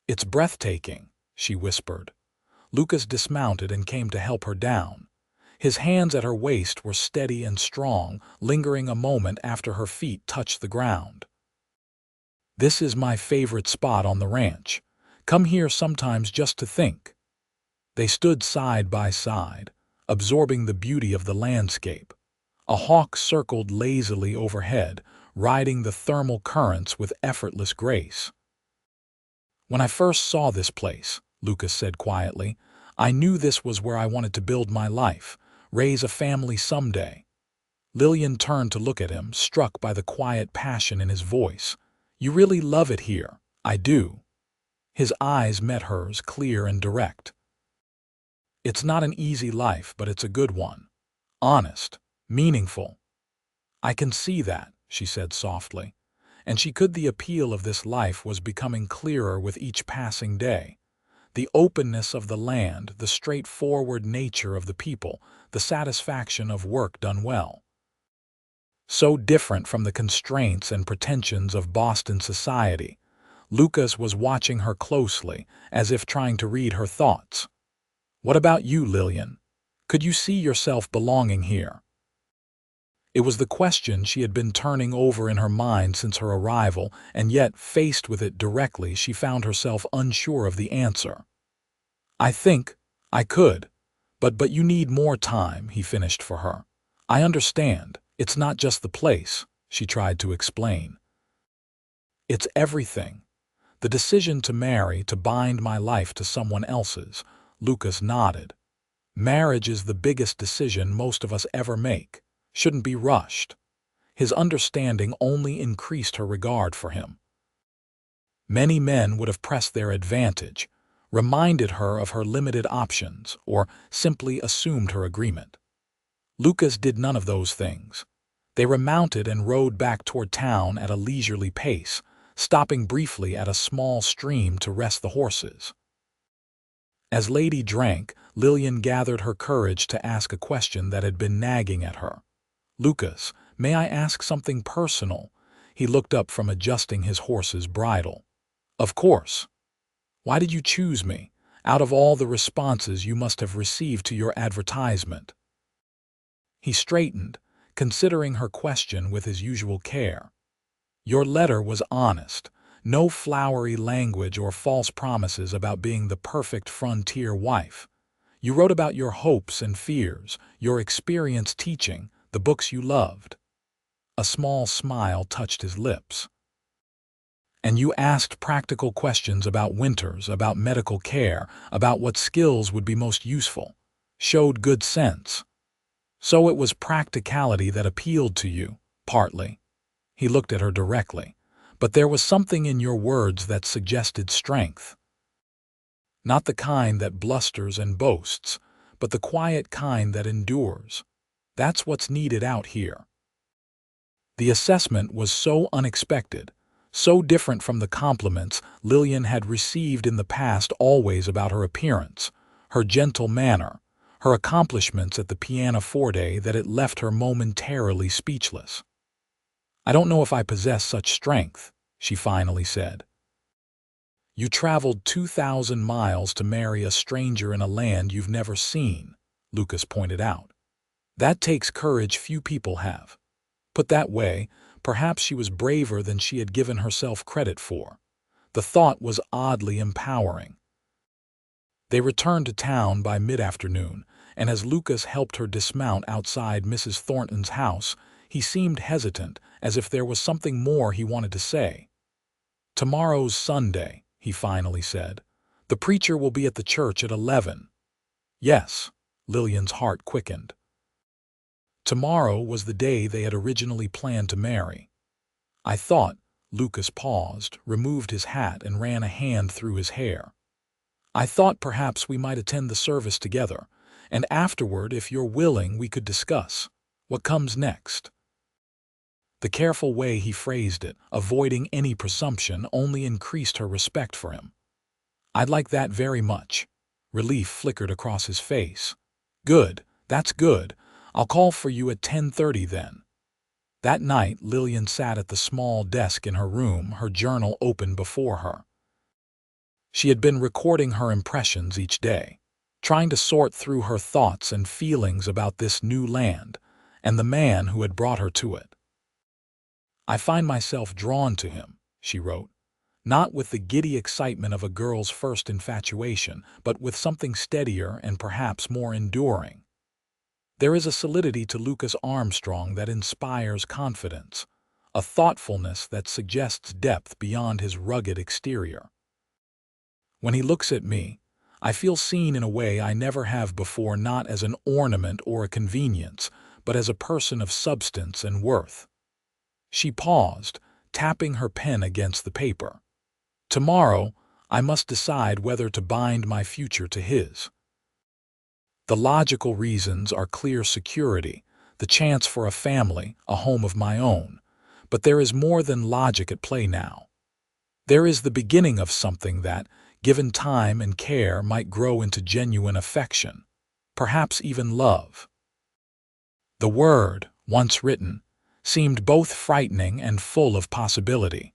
It's breathtaking, she whispered. Lucas dismounted and came to help her down. His hands at her waist were steady and strong, lingering a moment after her feet touched the ground. This is my favorite spot on the ranch. Come here sometimes just to think. They stood side by side, absorbing the beauty of the landscape. A hawk circled lazily overhead, riding the thermal currents with effortless grace. When I first saw this place, Lucas said quietly, I knew this was where I wanted to build my life, raise a family someday. Lillian turned to look at him, struck by the quiet passion in his voice. You really love it here. I do. His eyes met hers, clear and direct. It's not an easy life, but it's a good one. Honest. Meaningful. I can see that, she said softly, and she could. The appeal of this life was becoming clearer with each passing day. The openness of the land, the straightforward nature of the people, the satisfaction of work done well. So different from the constraints and pretensions of Boston society. Lucas was watching her closely, as if trying to read her thoughts. What about you, Lillian? Could you see yourself belonging here? It was the question she had been turning over in her mind since her arrival, and yet, faced with it directly, she found herself unsure of the answer. I think I could, but you need more time, he finished for her. I understand. It's not just the place, she tried to explain. It's everything. The decision to marry, to bind my life to someone else's. Lucas nodded. Marriage is the biggest decision most of us ever make. Shouldn't be rushed. His understanding only increased her regard for him. Many men would have pressed their advantage, reminded her of her limited options, or simply assumed her agreement. Lucas did none of those things. They remounted and rode back toward town at a leisurely pace, stopping briefly at a small stream to rest the horses. As Lady drank, Lillian gathered her courage to ask a question that had been nagging at her. Lucas, may I ask something personal? He looked up from adjusting his horse's bridle. Of course. Why did you choose me, out of all the responses you must have received to your advertisement? He straightened, considering her question with his usual care. "Your letter was honest. No flowery language or false promises about being the perfect frontier wife. You wrote about your hopes and fears, your experience teaching, the books you loved." A small smile touched his lips. "And you asked practical questions about winters, about medical care, about what skills would be most useful. Showed good sense. So it was practicality that appealed to you, partly." He looked at her directly. "But there was something in your words that suggested strength. Not the kind that blusters and boasts, but the quiet kind that endures. That's what's needed out here." The assessment was so unexpected, so different from the compliments Lillian had received in the past, always about her appearance, her gentle manner, her accomplishments at the pianoforte, that it left her momentarily speechless. "I don't know if I possess such strength," she finally said. "You traveled 2,000 miles to marry a stranger in a land you've never seen," Lucas pointed out. "That takes courage few people have." Put that way, perhaps she was braver than she had given herself credit for. The thought was oddly empowering. They returned to town by mid-afternoon, and as Lucas helped her dismount outside Mrs. Thornton's house, he seemed hesitant, as if there was something more he wanted to say. "Tomorrow's Sunday," he finally said. "The preacher will be at the church at 11. "Yes." Lillian's heart quickened. Tomorrow was the day they had originally planned to marry. "I thought," Lucas paused, removed his hat, and ran a hand through his hair. "I thought perhaps we might attend the service together, and afterward, if you're willing, we could discuss what comes next." The careful way he phrased it, avoiding any presumption, only increased her respect for him. "I'd like that very much." Relief flickered across his face. "Good, that's good. I'll call for you at 10:30 then." That night, Lillian sat at the small desk in her room, her journal open before her. She had been recording her impressions each day, trying to sort through her thoughts and feelings about this new land and the man who had brought her to it. "I find myself drawn to him," she wrote, "not with the giddy excitement of a girl's first infatuation, but with something steadier and perhaps more enduring. There is a solidity to Lucas Armstrong that inspires confidence, a thoughtfulness that suggests depth beyond his rugged exterior. When he looks at me, I feel seen in a way I never have before, not as an ornament or a convenience, but as a person of substance and worth." She paused, tapping her pen against the paper. "Tomorrow, I must decide whether to bind my future to his. The logical reasons are clear: security, the chance for a family, a home of my own. But there is more than logic at play now. There is the beginning of something that, given time and care, might grow into genuine affection, perhaps even love." The word, once written, seemed both frightening and full of possibility.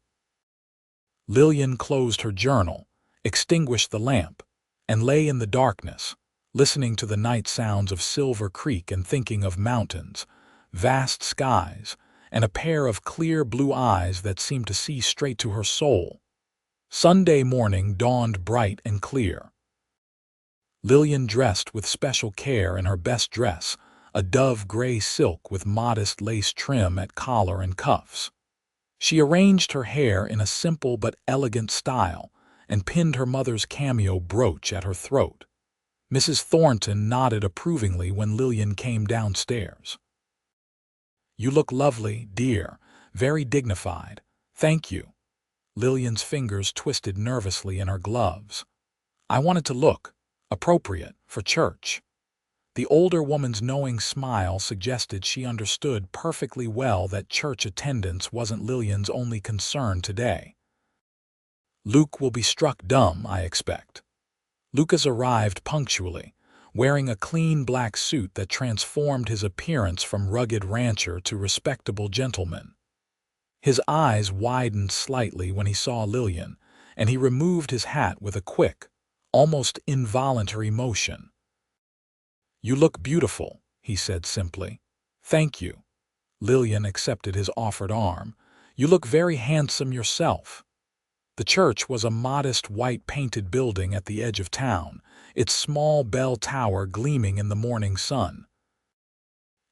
Lillian closed her journal, extinguished the lamp, and lay in the darkness, listening to the night sounds of Silver Creek and thinking of mountains, vast skies, and a pair of clear blue eyes that seemed to see straight to her soul. Sunday morning dawned bright and clear. Lillian dressed with special care in her best dress, a dove-gray silk with modest lace trim at collar and cuffs. She arranged her hair in a simple but elegant style and pinned her mother's cameo brooch at her throat. Mrs. Thornton nodded approvingly when Lillian came downstairs. "You look lovely, dear, very dignified. Thank you." Lillian's fingers twisted nervously in her gloves. "I wanted to look appropriate for church." The older woman's knowing smile suggested she understood perfectly well that church attendance wasn't Lillian's only concern today. "Luke will be struck dumb, I expect." Lucas arrived punctually, wearing a clean black suit that transformed his appearance from rugged rancher to respectable gentleman. His eyes widened slightly when he saw Lillian, and he removed his hat with a quick, almost involuntary motion. "You look beautiful," he said simply. "Thank you." Lillian accepted his offered arm. "You look very handsome yourself." The church was a modest white-painted building at the edge of town, its small bell tower gleaming in the morning sun.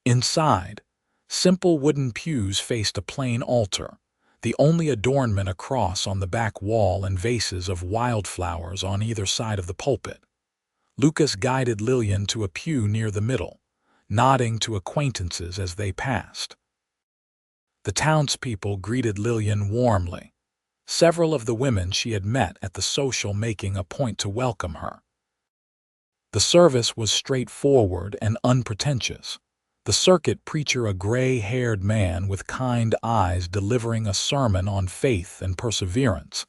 Inside, simple wooden pews faced a plain altar, the only adornment a cross on the back wall and vases of wildflowers on either side of the pulpit. Lucas guided Lillian to a pew near the middle, nodding to acquaintances as they passed. The townspeople greeted Lillian warmly, several of the women she had met at the social making a point to welcome her. The service was straightforward and unpretentious, the circuit preacher a gray-haired man with kind eyes delivering a sermon on faith and perseverance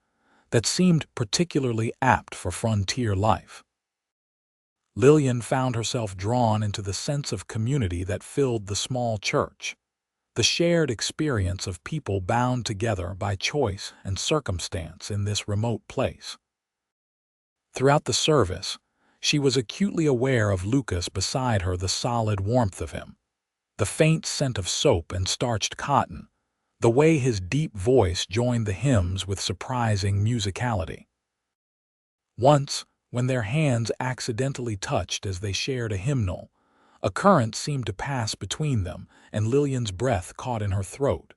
that seemed particularly apt for frontier life. Lillian found herself drawn into the sense of community that filled the small church, the shared experience of people bound together by choice and circumstance in this remote place. Throughout the service, she was acutely aware of Lucas beside her, the solid warmth of him, the faint scent of soap and starched cotton, the way his deep voice joined the hymns with surprising musicality. Once, when their hands accidentally touched as they shared a hymnal, a current seemed to pass between them, and Lillian's breath caught in her throat.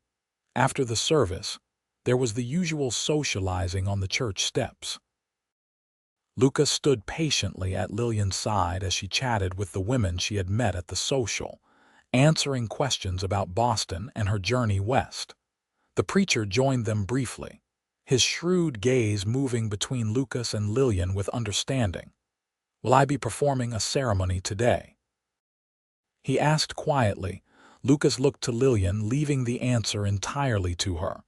After the service, there was the usual socializing on the church steps. Lucas stood patiently at Lillian's side as she chatted with the women she had met at the social, answering questions about Boston and her journey west. The preacher joined them briefly, his shrewd gaze moving between Lucas and Lillian with understanding. "Will I be performing a ceremony today?" he asked quietly. Lucas looked to Lillian, leaving the answer entirely to her.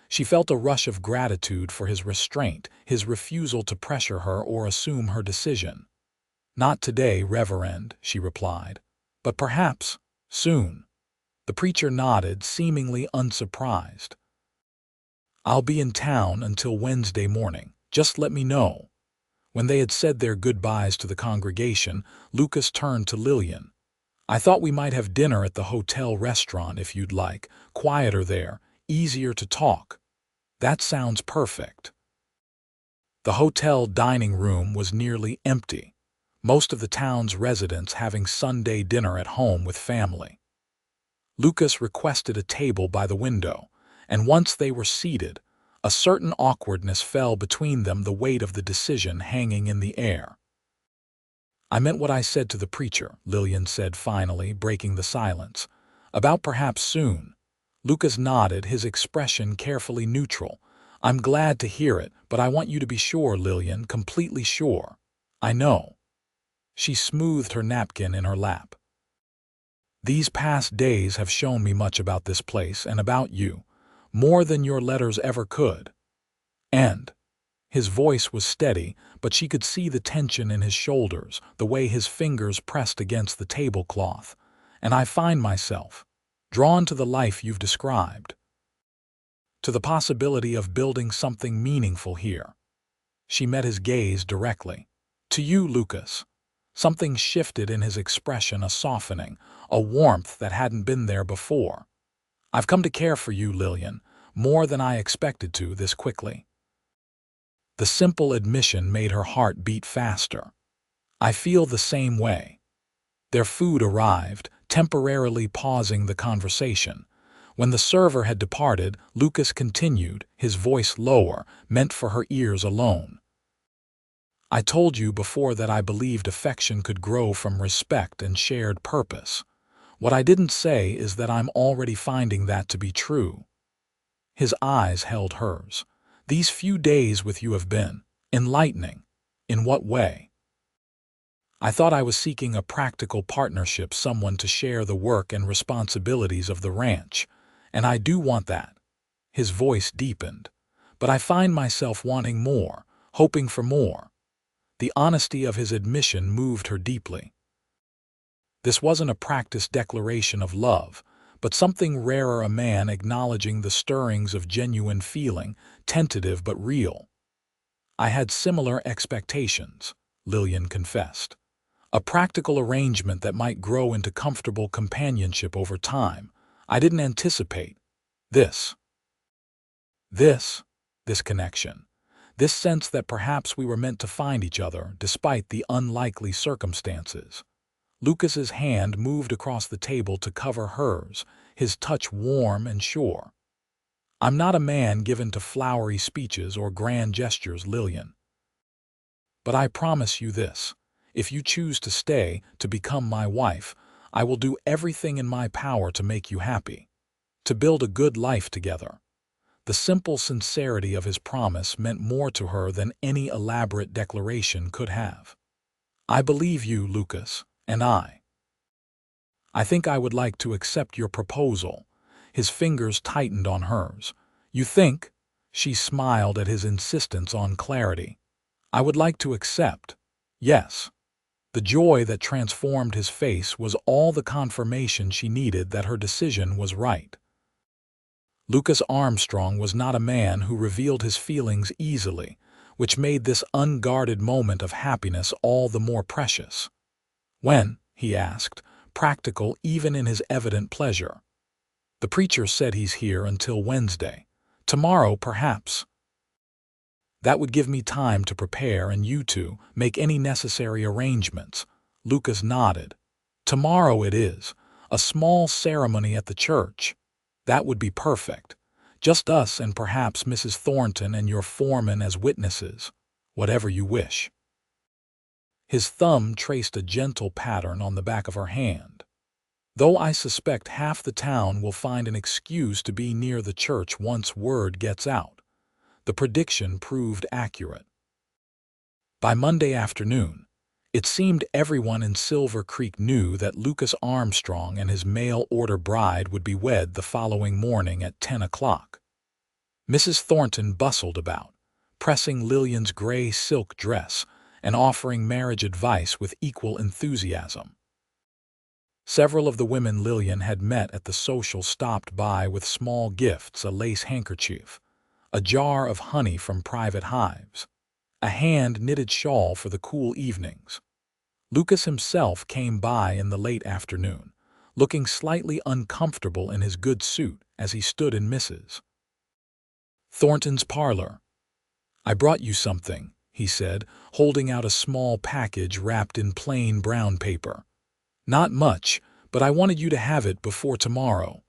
She felt a rush of gratitude for his restraint, his refusal to pressure her or assume her decision. "Not today, Reverend," she replied, "but perhaps soon." The preacher nodded, seemingly unsurprised. "I'll be in town until Wednesday morning. Just let me know." When they had said their goodbyes to the congregation, Lucas turned to Lillian. "I thought we might have dinner at the hotel restaurant if you'd like. Quieter there, easier to talk." "That sounds perfect." The hotel dining room was nearly empty, most of the town's residents having Sunday dinner at home with family. Lucas requested a table by the window, and once they were seated, a certain awkwardness fell between them, the weight of the decision hanging in the air. "I meant what I said to the preacher," Lillian said finally, breaking the silence. "About perhaps soon." Lucas nodded, his expression carefully neutral. "I'm glad to hear it, but I want you to be sure, Lillian, completely sure." "I know." She smoothed her napkin in her lap. "These past days have shown me much about this place and about you, more than your letters ever could. And—" his voice was steady, but she could see the tension in his shoulders, the way his fingers pressed against the tablecloth. "And I find myself drawn to the life you've described, to the possibility of building something meaningful here." She met his gaze directly. "To you, Lucas." Something shifted in his expression, a softening, a warmth that hadn't been there before. "I've come to care for you, Lillian, more than I expected to this quickly." The simple admission made her heart beat faster. "I feel the same way." Their food arrived, temporarily pausing the conversation. When the server had departed, Lucas continued, his voice lower, meant for her ears alone. "I told you before that I believed affection could grow from respect and shared purpose. What I didn't say is that I'm already finding that to be true." His eyes held hers. "These few days with you have been enlightening." "In what way?" "I thought I was seeking a practical partnership, someone to share the work and responsibilities of the ranch, and I do want that." His voice deepened. "But I find myself wanting more, hoping for more." The honesty of his admission moved her deeply. This wasn't a practiced declaration of love, but something rarer, a man acknowledging the stirrings of genuine feeling, tentative but real. "I had similar expectations," Lillian confessed. "A practical arrangement that might grow into comfortable companionship over time. I didn't anticipate this, this, this connection, this sense that perhaps we were meant to find each other despite the unlikely circumstances. Lucas's hand moved across the table to cover hers, his touch warm and sure. I'm not a man given to flowery speeches or grand gestures, Lillian. But I promise you this, if you choose to stay, to become my wife, I will do everything in my power to make you happy, to build a good life together. The simple sincerity of his promise meant more to her than any elaborate declaration could have. I believe you, Lucas, and I think I would like to accept your proposal. His fingers tightened on hers. You think? She smiled at his insistence on clarity. I would like to accept. Yes. The joy that transformed his face was all the confirmation she needed that her decision was right. Lucas Armstrong was not a man who revealed his feelings easily, which made this unguarded moment of happiness all the more precious. When? He asked, practical even in his evident pleasure. The preacher said he's here until Wednesday. Tomorrow, perhaps. That would give me time to prepare and you two make any necessary arrangements. Lucas nodded. Tomorrow it is. A small ceremony at the church. That would be perfect. Just us and perhaps Mrs. Thornton and your foreman as witnesses. Whatever you wish. His thumb traced a gentle pattern on the back of her hand. Though I suspect half the town will find an excuse to be near the church once word gets out. The prediction proved accurate. By Monday afternoon, it seemed everyone in Silver Creek knew that Lucas Armstrong and his mail-order bride would be wed the following morning at 10 o'clock. Mrs. Thornton bustled about, pressing Lillian's gray silk dress and offering marriage advice with equal enthusiasm. Several of the women Lillian had met at the social stopped by with small gifts, a lace handkerchief, a jar of honey from private hives, a hand-knitted shawl for the cool evenings. Lucas himself came by in the late afternoon, looking slightly uncomfortable in his good suit as he stood in Mrs. Thornton's parlor. I brought you something, he said, holding out a small package wrapped in plain brown paper. Not much, but I wanted you to have it before tomorrow.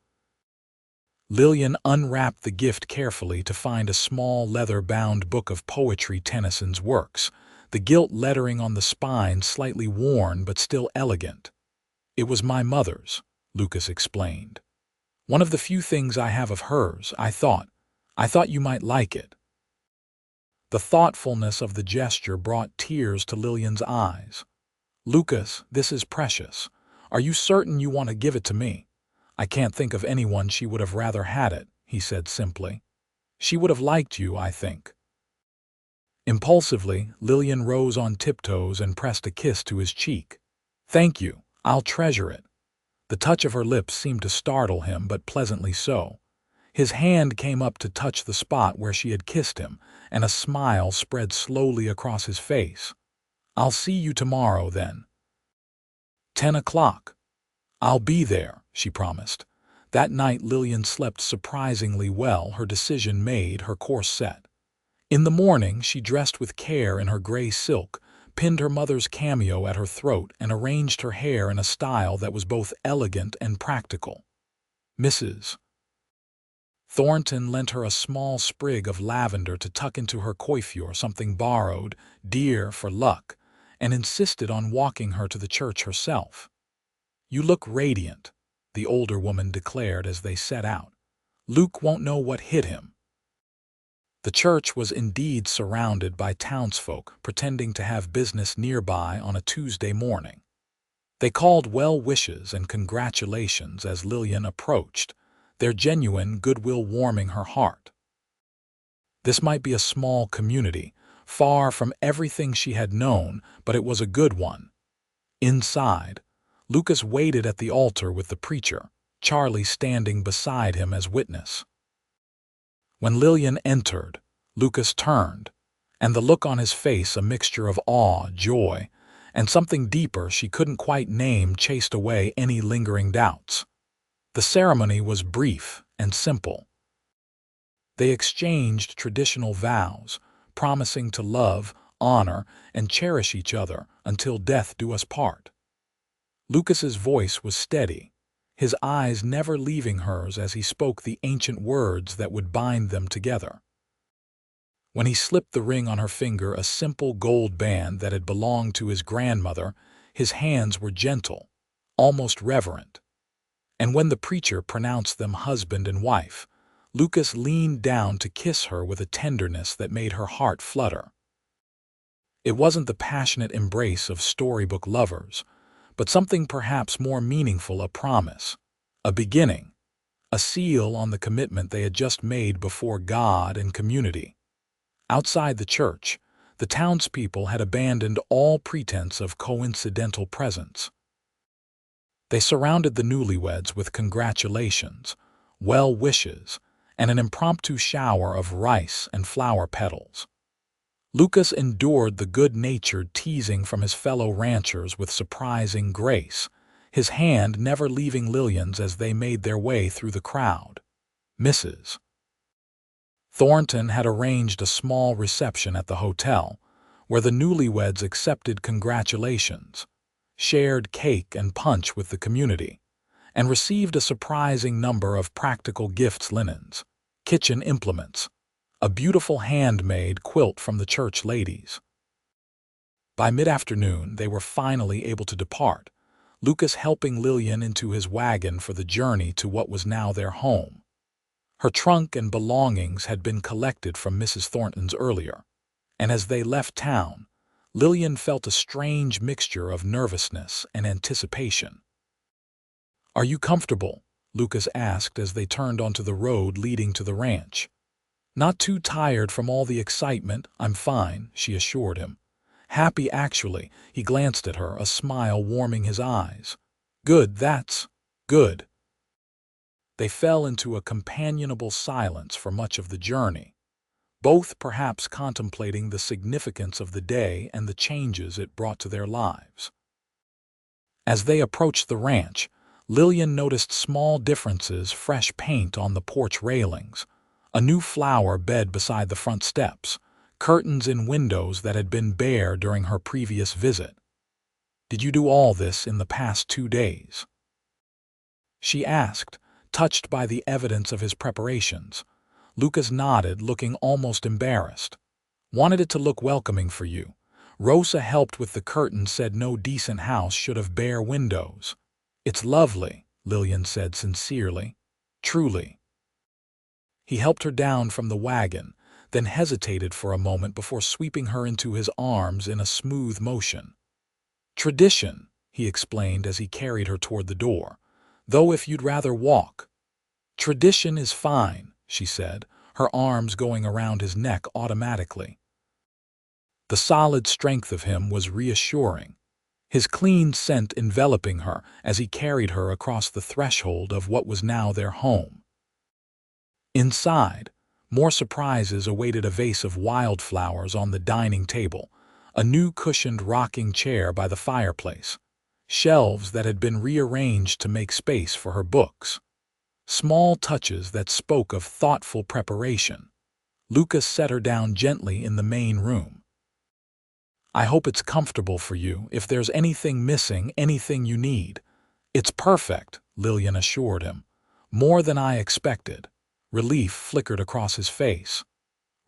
Lillian unwrapped the gift carefully to find a small leather-bound book of poetry, Tennyson's works, the gilt lettering on the spine slightly worn but still elegant. It was my mother's, Lucas explained. One of the few things I have of hers, I thought you might like it. The thoughtfulness of the gesture brought tears to Lillian's eyes. Lucas, this is precious. Are you certain you want to give it to me? I can't think of anyone she would have rather had it, he said simply. She would have liked you, I think. Impulsively, Lillian rose on tiptoes and pressed a kiss to his cheek. Thank you, I'll treasure it. The touch of her lips seemed to startle him, but pleasantly so. His hand came up to touch the spot where she had kissed him, and a smile spread slowly across his face. I'll see you tomorrow, then. 10 o'clock. I'll be there, she promised. That night Lillian slept surprisingly well, her decision made, her course set. In the morning she dressed with care in her gray silk, pinned her mother's cameo at her throat, and arranged her hair in a style that was both elegant and practical. Mrs. Thornton lent her a small sprig of lavender to tuck into her coiffure, something borrowed, dear for luck, and insisted on walking her to the church herself. You look radiant, the older woman declared as they set out. Luke won't know what hit him. The church was indeed surrounded by townsfolk pretending to have business nearby on a Tuesday morning. They called well wishes and congratulations as Lillian approached, their genuine goodwill warming her heart. This might be a small community, far from everything she had known, but it was a good one. Inside, Lucas waited at the altar with the preacher, Charlie standing beside him as witness. When Lillian entered, Lucas turned, and the look on his face, a mixture of awe, joy, and something deeper she couldn't quite name, chased away any lingering doubts. The ceremony was brief and simple. They exchanged traditional vows, promising to love, honor, and cherish each other until death do us part. Lucas's voice was steady, his eyes never leaving hers as he spoke the ancient words that would bind them together. When he slipped the ring on her finger, a simple gold band that had belonged to his grandmother, his hands were gentle, almost reverent. And when the preacher pronounced them husband and wife, Lucas leaned down to kiss her with a tenderness that made her heart flutter. It wasn't the passionate embrace of storybook lovers, but something perhaps more meaningful, a promise, a beginning, a seal on the commitment they had just made before God and community. Outside the church, the townspeople had abandoned all pretense of coincidental presence. They surrounded the newlyweds with congratulations, well wishes, and an impromptu shower of rice and flower petals. Lucas endured the good-natured teasing from his fellow ranchers with surprising grace, his hand never leaving Lillian's as they made their way through the crowd. Mrs. Thornton had arranged a small reception at the hotel, where the newlyweds accepted congratulations, shared cake and punch with the community, and received a surprising number of practical gifts: linens, kitchen implements, a beautiful handmade quilt from the church ladies. By mid-afternoon, they were finally able to depart, Lucas helping Lillian into his wagon for the journey to what was now their home. Her trunk and belongings had been collected from Mrs. Thornton's earlier, and as they left town, Lillian felt a strange mixture of nervousness and anticipation. "Are you comfortable?" Lucas asked as they turned onto the road leading to the ranch. "Not too tired from all the excitement? I'm fine," she assured him. "Happy, actually." He glanced at her, a smile warming his eyes. "Good, that's good." They fell into a companionable silence for much of the journey, both perhaps contemplating the significance of the day and the changes it brought to their lives. As they approached the ranch, Lillian noticed small differences: fresh paint on the porch railings, a new flower bed beside the front steps, curtains in windows that had been bare during her previous visit. "Did you do all this in the past 2 days?" she asked, touched by the evidence of his preparations. Lucas nodded, looking almost embarrassed. "Wanted it to look welcoming for you. Rosa helped with the curtains, said no decent house should have bare windows." "It's lovely," Lillian said sincerely. "Truly." He helped her down from the wagon, then hesitated for a moment before sweeping her into his arms in a smooth motion. "Tradition," he explained as he carried her toward the door. "Though if you'd rather walk." "Tradition is fine," she said, her arms going around his neck automatically. The solid strength of him was reassuring, his clean scent enveloping her as he carried her across the threshold of what was now their home. Inside, more surprises awaited: a vase of wildflowers on the dining table, a new cushioned rocking chair by the fireplace, shelves that had been rearranged to make space for her books. Small touches that spoke of thoughtful preparation. Lucas set her down gently in the main room. "I hope it's comfortable for you. If there's anything missing, anything you need." "It's perfect," Lillian assured him. "More than I expected." Relief flickered across his face.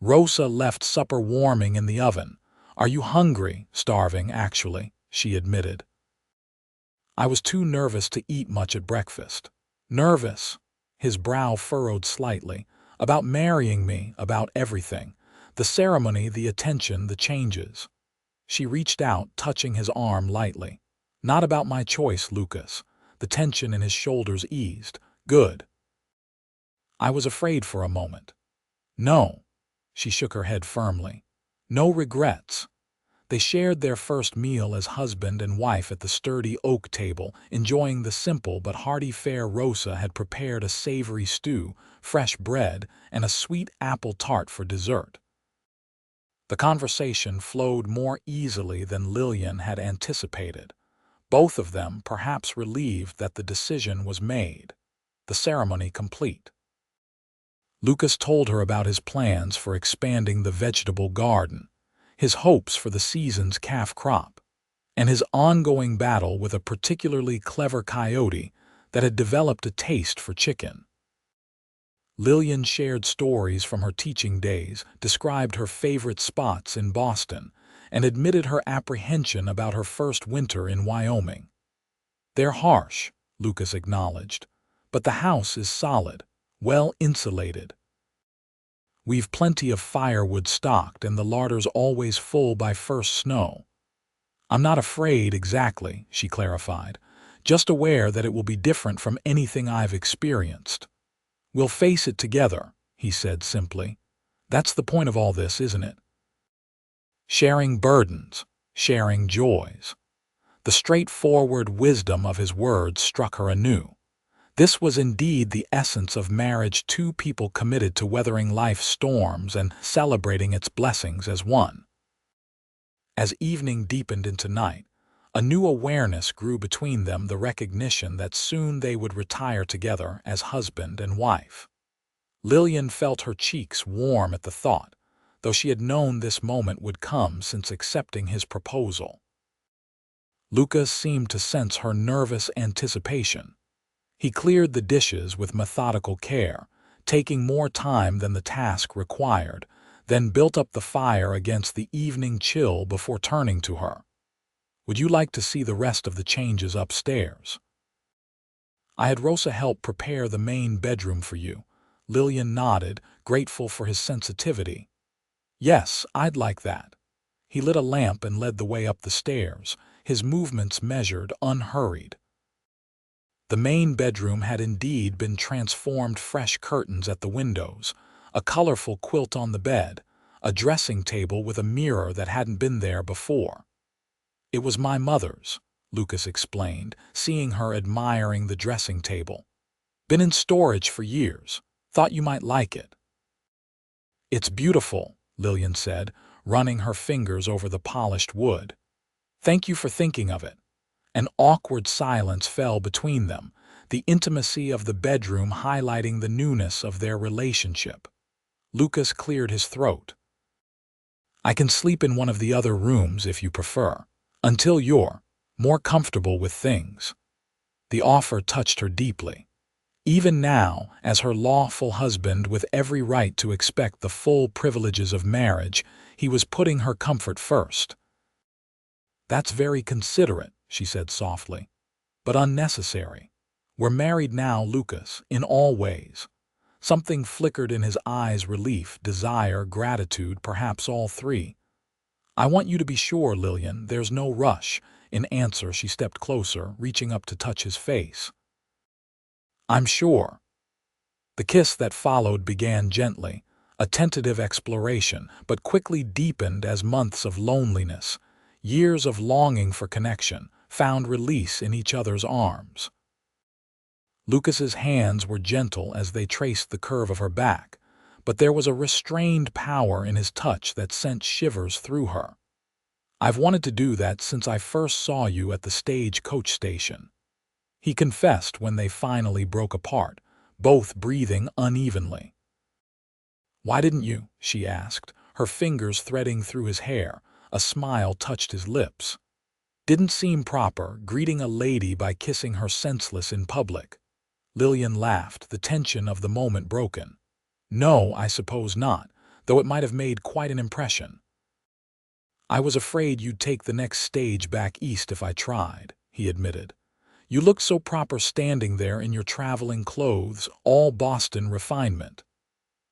"Rosa left supper warming in the oven. Are you hungry?" "Starving, actually," she admitted. "I was too nervous to eat much at breakfast." "Nervous?" His brow furrowed slightly. "About marrying me, about everything. The ceremony, the attention, the changes." She reached out, touching his arm lightly. "Not about my choice, Lucas." The tension in his shoulders eased. "Good." "I was afraid for a moment." "No." She shook her head firmly. "No regrets." They shared their first meal as husband and wife at the sturdy oak table, enjoying the simple but hearty fare. Rosa had prepared a savory stew, fresh bread, and a sweet apple tart for dessert. The conversation flowed more easily than Lillian had anticipated, both of them perhaps relieved that the decision was made. the ceremony complete. Lucas told her about his plans for expanding the vegetable garden, his hopes for the season's calf crop, and his ongoing battle with a particularly clever coyote that had developed a taste for chicken. Lillian shared stories from her teaching days, described her favorite spots in Boston, and admitted her apprehension about her first winter in Wyoming. "They're harsh," Lucas acknowledged, "but the house is solid, well insulated. We've plenty of firewood stocked and the larder's always full by first snow. I'm not afraid exactly," she clarified, "just aware that it will be different from anything I've experienced." "We'll face it together," he said simply. "That's the point of all this, isn't it? Sharing burdens, sharing joys." The straightforward wisdom of his words struck her anew. This was indeed the essence of marriage, two people committed to weathering life's storms and celebrating its blessings as one. As evening deepened into night, a new awareness grew between them, the recognition that soon they would retire together as husband and wife. Lillian felt her cheeks warm at the thought, though she had known this moment would come since accepting his proposal. Lucas seemed to sense her nervous anticipation. He cleared the dishes with methodical care, taking more time than the task required, then built up the fire against the evening chill before turning to her. "Would you like to see the rest of the changes upstairs? I had Rosa help prepare the main bedroom for you." Lillian nodded, grateful for his sensitivity. "Yes, I'd like that." He lit a lamp and led the way up the stairs, his movements measured, unhurried. The main bedroom had indeed been transformed: fresh curtains at the windows, a colorful quilt on the bed, a dressing table with a mirror that hadn't been there before. "It was my mother's," Lucas explained, seeing her admiring the dressing table. "Been in storage for years. Thought you might like it." "It's beautiful," Lillian said, running her fingers over the polished wood. "Thank you for thinking of it." An awkward silence fell between them, the intimacy of the bedroom highlighting the newness of their relationship. Lucas cleared his throat. "I can sleep in one of the other rooms if you prefer, until you're more comfortable with things." The offer touched her deeply. Even now, as her lawful husband with every right to expect the full privileges of marriage, he was putting her comfort first. "That's very considerate," she said softly, "but unnecessary. We're married now, Lucas, in all ways." Something flickered in his eyes: relief, desire, gratitude, perhaps all three. "I want you to be sure, Lillian, there's no rush." In answer, she stepped closer, reaching up to touch his face. "I'm sure." The kiss that followed began gently, a tentative exploration, but quickly deepened as months of loneliness, years of longing for connection, found release in each other's arms. Lucas's hands were gentle as they traced the curve of her back, but there was a restrained power in his touch that sent shivers through her. "I've wanted to do that since I first saw you at the stagecoach station," he confessed when they finally broke apart, both breathing unevenly. "Why didn't you?" she asked, her fingers threading through his hair. A smile touched his lips. "Didn't seem proper, greeting a lady by kissing her senseless in public." Lillian laughed, the tension of the moment broken. "No, I suppose not, though it might have made quite an impression." "I was afraid you'd take the next stage back east if I tried," he admitted. "You looked so proper standing there in your traveling clothes, all Boston refinement.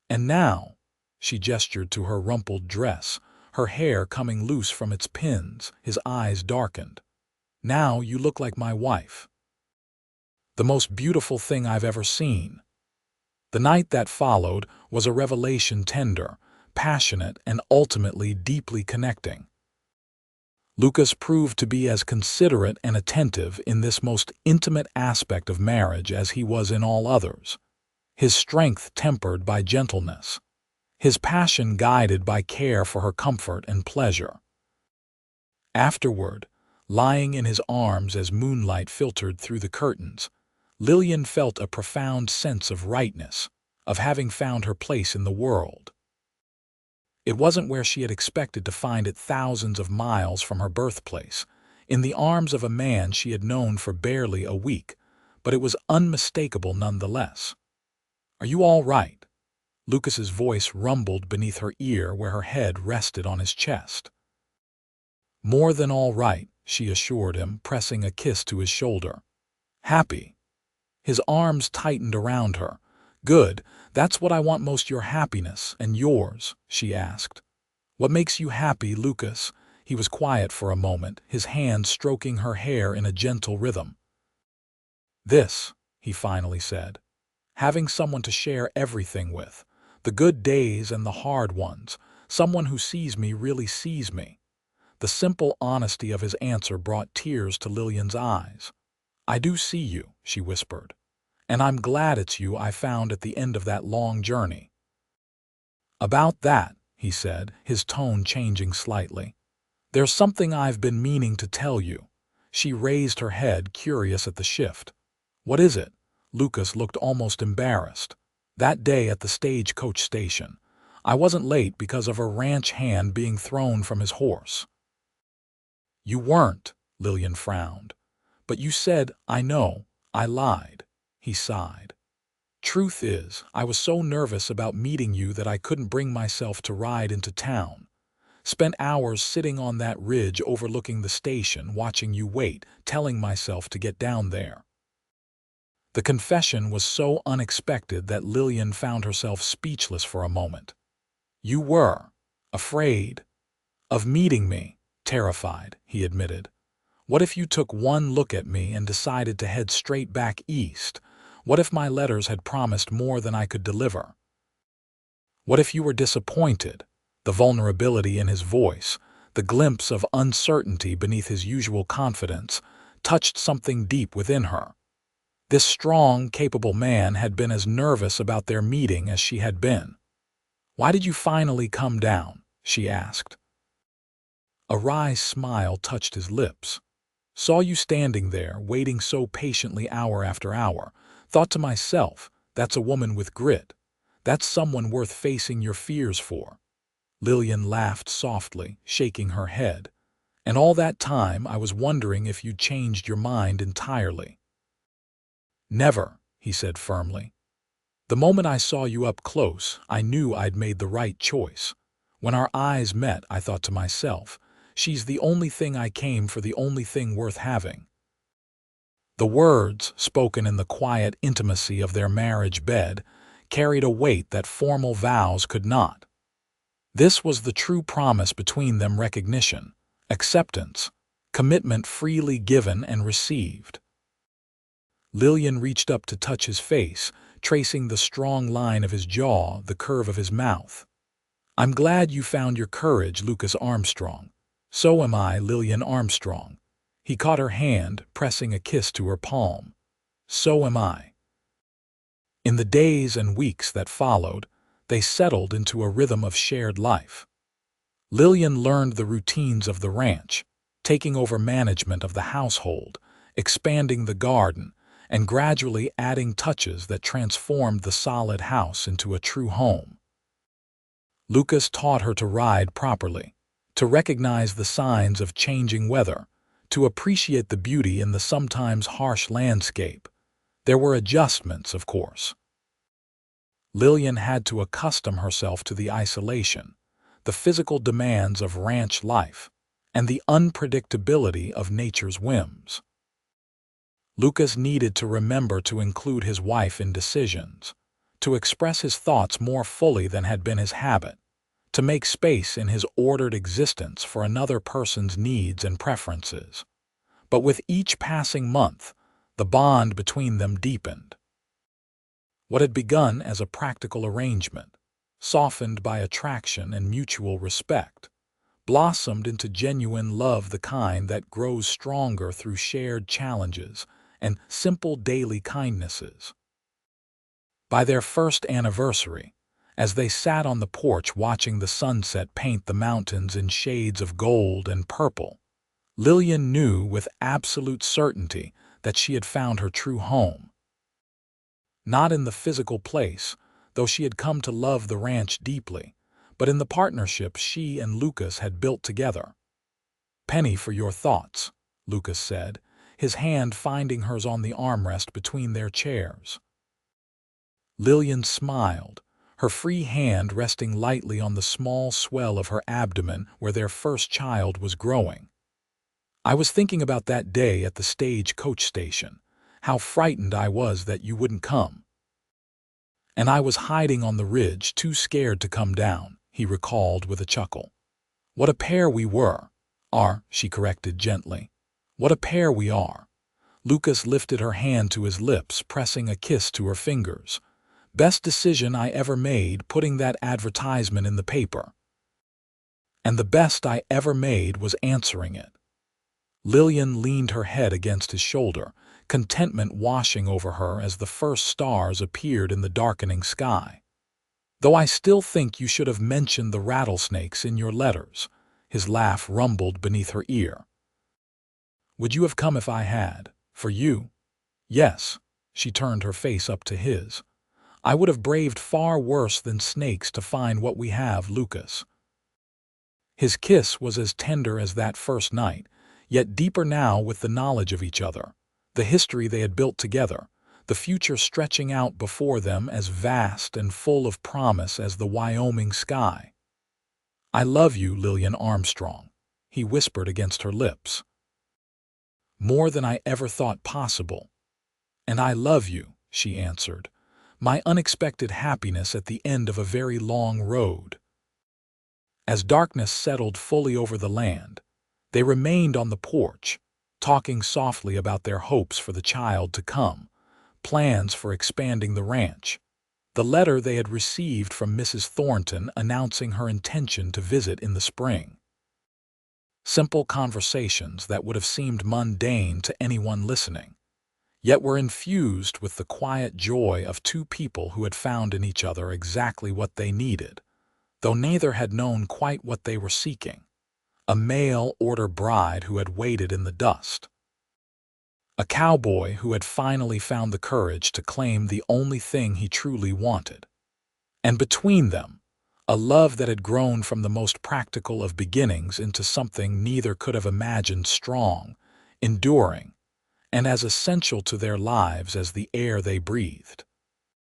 And now," she gestured to her rumpled dress, her hair coming loose from its pins. His eyes darkened. "Now you look like my wife. The most beautiful thing I've ever seen." The night that followed was a revelation: tender, passionate, and ultimately deeply connecting. Lucas proved to be as considerate and attentive in this most intimate aspect of marriage as he was in all others, his strength tempered by gentleness, his passion guided by care for her comfort and pleasure. Afterward, lying in his arms as moonlight filtered through the curtains, Lillian felt a profound sense of rightness, of having found her place in the world. It wasn't where she had expected to find it, thousands of miles from her birthplace, in the arms of a man she had known for barely a week, but it was unmistakable nonetheless. "Are you all right?" Lucas's voice rumbled beneath her ear where her head rested on his chest. "More than all right," she assured him, pressing a kiss to his shoulder. "Happy?" His arms tightened around her. "Good, that's what I want most, your happiness and yours," she asked. "What makes you happy, Lucas?" He was quiet for a moment, his hand stroking her hair in a gentle rhythm. "This," he finally said. "Having someone to share everything with. The good days and the hard ones. Someone who sees me, really sees me." The simple honesty of his answer brought tears to Lillian's eyes. "I do see you," she whispered. "And I'm glad it's you I found at the end of that long journey." "About that," he said, his tone changing slightly, "there's something I've been meaning to tell you." She raised her head, curious at the shift. "What is it?" Lucas looked almost embarrassed. "That day at the stagecoach station. I wasn't late because of a ranch hand being thrown from his horse." "You weren't," Lillian frowned. "But you said, 'I know, I lied.'" He sighed. "Truth is, I was so nervous about meeting you that I couldn't bring myself to ride into town. Spent hours sitting on that ridge overlooking the station, watching you wait, telling myself to get down there." The confession was so unexpected that Lillian found herself speechless for a moment. "You were afraid of meeting me, terrified," he admitted. "What if you took one look at me and decided to head straight back east? What if my letters had promised more than I could deliver? What if you were disappointed?" The vulnerability in his voice, the glimpse of uncertainty beneath his usual confidence, touched something deep within her. This strong, capable man had been as nervous about their meeting as she had been. "Why did you finally come down?" she asked. A wry smile touched his lips. "Saw you standing there, waiting so patiently hour after hour. Thought to myself, that's a woman with grit. That's someone worth facing your fears for." Lillian laughed softly, shaking her head. "And all that time I was wondering if you'd changed your mind entirely." "Never," he said firmly. "The moment I saw you up close, I knew I'd made the right choice. When our eyes met, I thought to myself, she's the only thing I came for, the only thing worth having." The words, spoken in the quiet intimacy of their marriage bed, carried a weight that formal vows could not. This was the true promise between them: recognition, acceptance, commitment freely given and received. Lillian reached up to touch his face, tracing the strong line of his jaw, the curve of his mouth. "I'm glad you found your courage, Lucas Armstrong." "So am I, Lillian Armstrong." He caught her hand, pressing a kiss to her palm. "So am I." In the days and weeks that followed, they settled into a rhythm of shared life. Lillian learned the routines of the ranch, taking over management of the household, expanding the garden, and gradually adding touches that transformed the solid house into a true home. Lucas taught her to ride properly, to recognize the signs of changing weather, to appreciate the beauty in the sometimes harsh landscape. There were adjustments, of course. Lillian had to accustom herself to the isolation, the physical demands of ranch life, and the unpredictability of nature's whims. Lucas needed to remember to include his wife in decisions, to express his thoughts more fully than had been his habit, to make space in his ordered existence for another person's needs and preferences. But with each passing month, the bond between them deepened. What had begun as a practical arrangement, softened by attraction and mutual respect, blossomed into genuine love, the kind that grows stronger through shared challenges and simple daily kindnesses. By their first anniversary, as they sat on the porch watching the sunset paint the mountains in shades of gold and purple, Lillian knew with absolute certainty that she had found her true home. Not in the physical place, though she had come to love the ranch deeply, but in the partnership she and Lucas had built together. "Penny, for your thoughts," Lucas said, his hand finding hers on the armrest between their chairs. Lillian smiled, her free hand resting lightly on the small swell of her abdomen where their first child was growing. "I was thinking about that day at the stagecoach station, how frightened I was that you wouldn't come. And I was hiding on the ridge, too scared to come down," he recalled with a chuckle. "What a pair we were. Are," she corrected gently. "What a pair we are." Lucas lifted her hand to his lips, pressing a kiss to her fingers. "Best decision I ever made, putting that advertisement in the paper. And the best I ever made was answering it." Lillian leaned her head against his shoulder, contentment washing over her as the first stars appeared in the darkening sky. "Though I still think you should have mentioned the rattlesnakes in your letters," his laugh rumbled beneath her ear. "Would you have come if I had? For you?" "Yes." She turned her face up to his. "I would have braved far worse than snakes to find what we have, Lucas." His kiss was as tender as that first night, yet deeper now with the knowledge of each other, the history they had built together, the future stretching out before them as vast and full of promise as the Wyoming sky. "I love you, Lillian Armstrong," he whispered against her lips. "More than I ever thought possible." "And I love you," she answered, "my unexpected happiness at the end of a very long road." As darkness settled fully over the land, they remained on the porch, talking softly about their hopes for the child to come, plans for expanding the ranch, the letter they had received from Mrs. Thornton announcing her intention to visit in the spring. Simple conversations that would have seemed mundane to anyone listening, yet were infused with the quiet joy of two people who had found in each other exactly what they needed, though neither had known quite what they were seeking: a mail-order bride who had waited in the dust, a cowboy who had finally found the courage to claim the only thing he truly wanted. And between them, a love that had grown from the most practical of beginnings into something neither could have imagined, strong, enduring, and as essential to their lives as the air they breathed.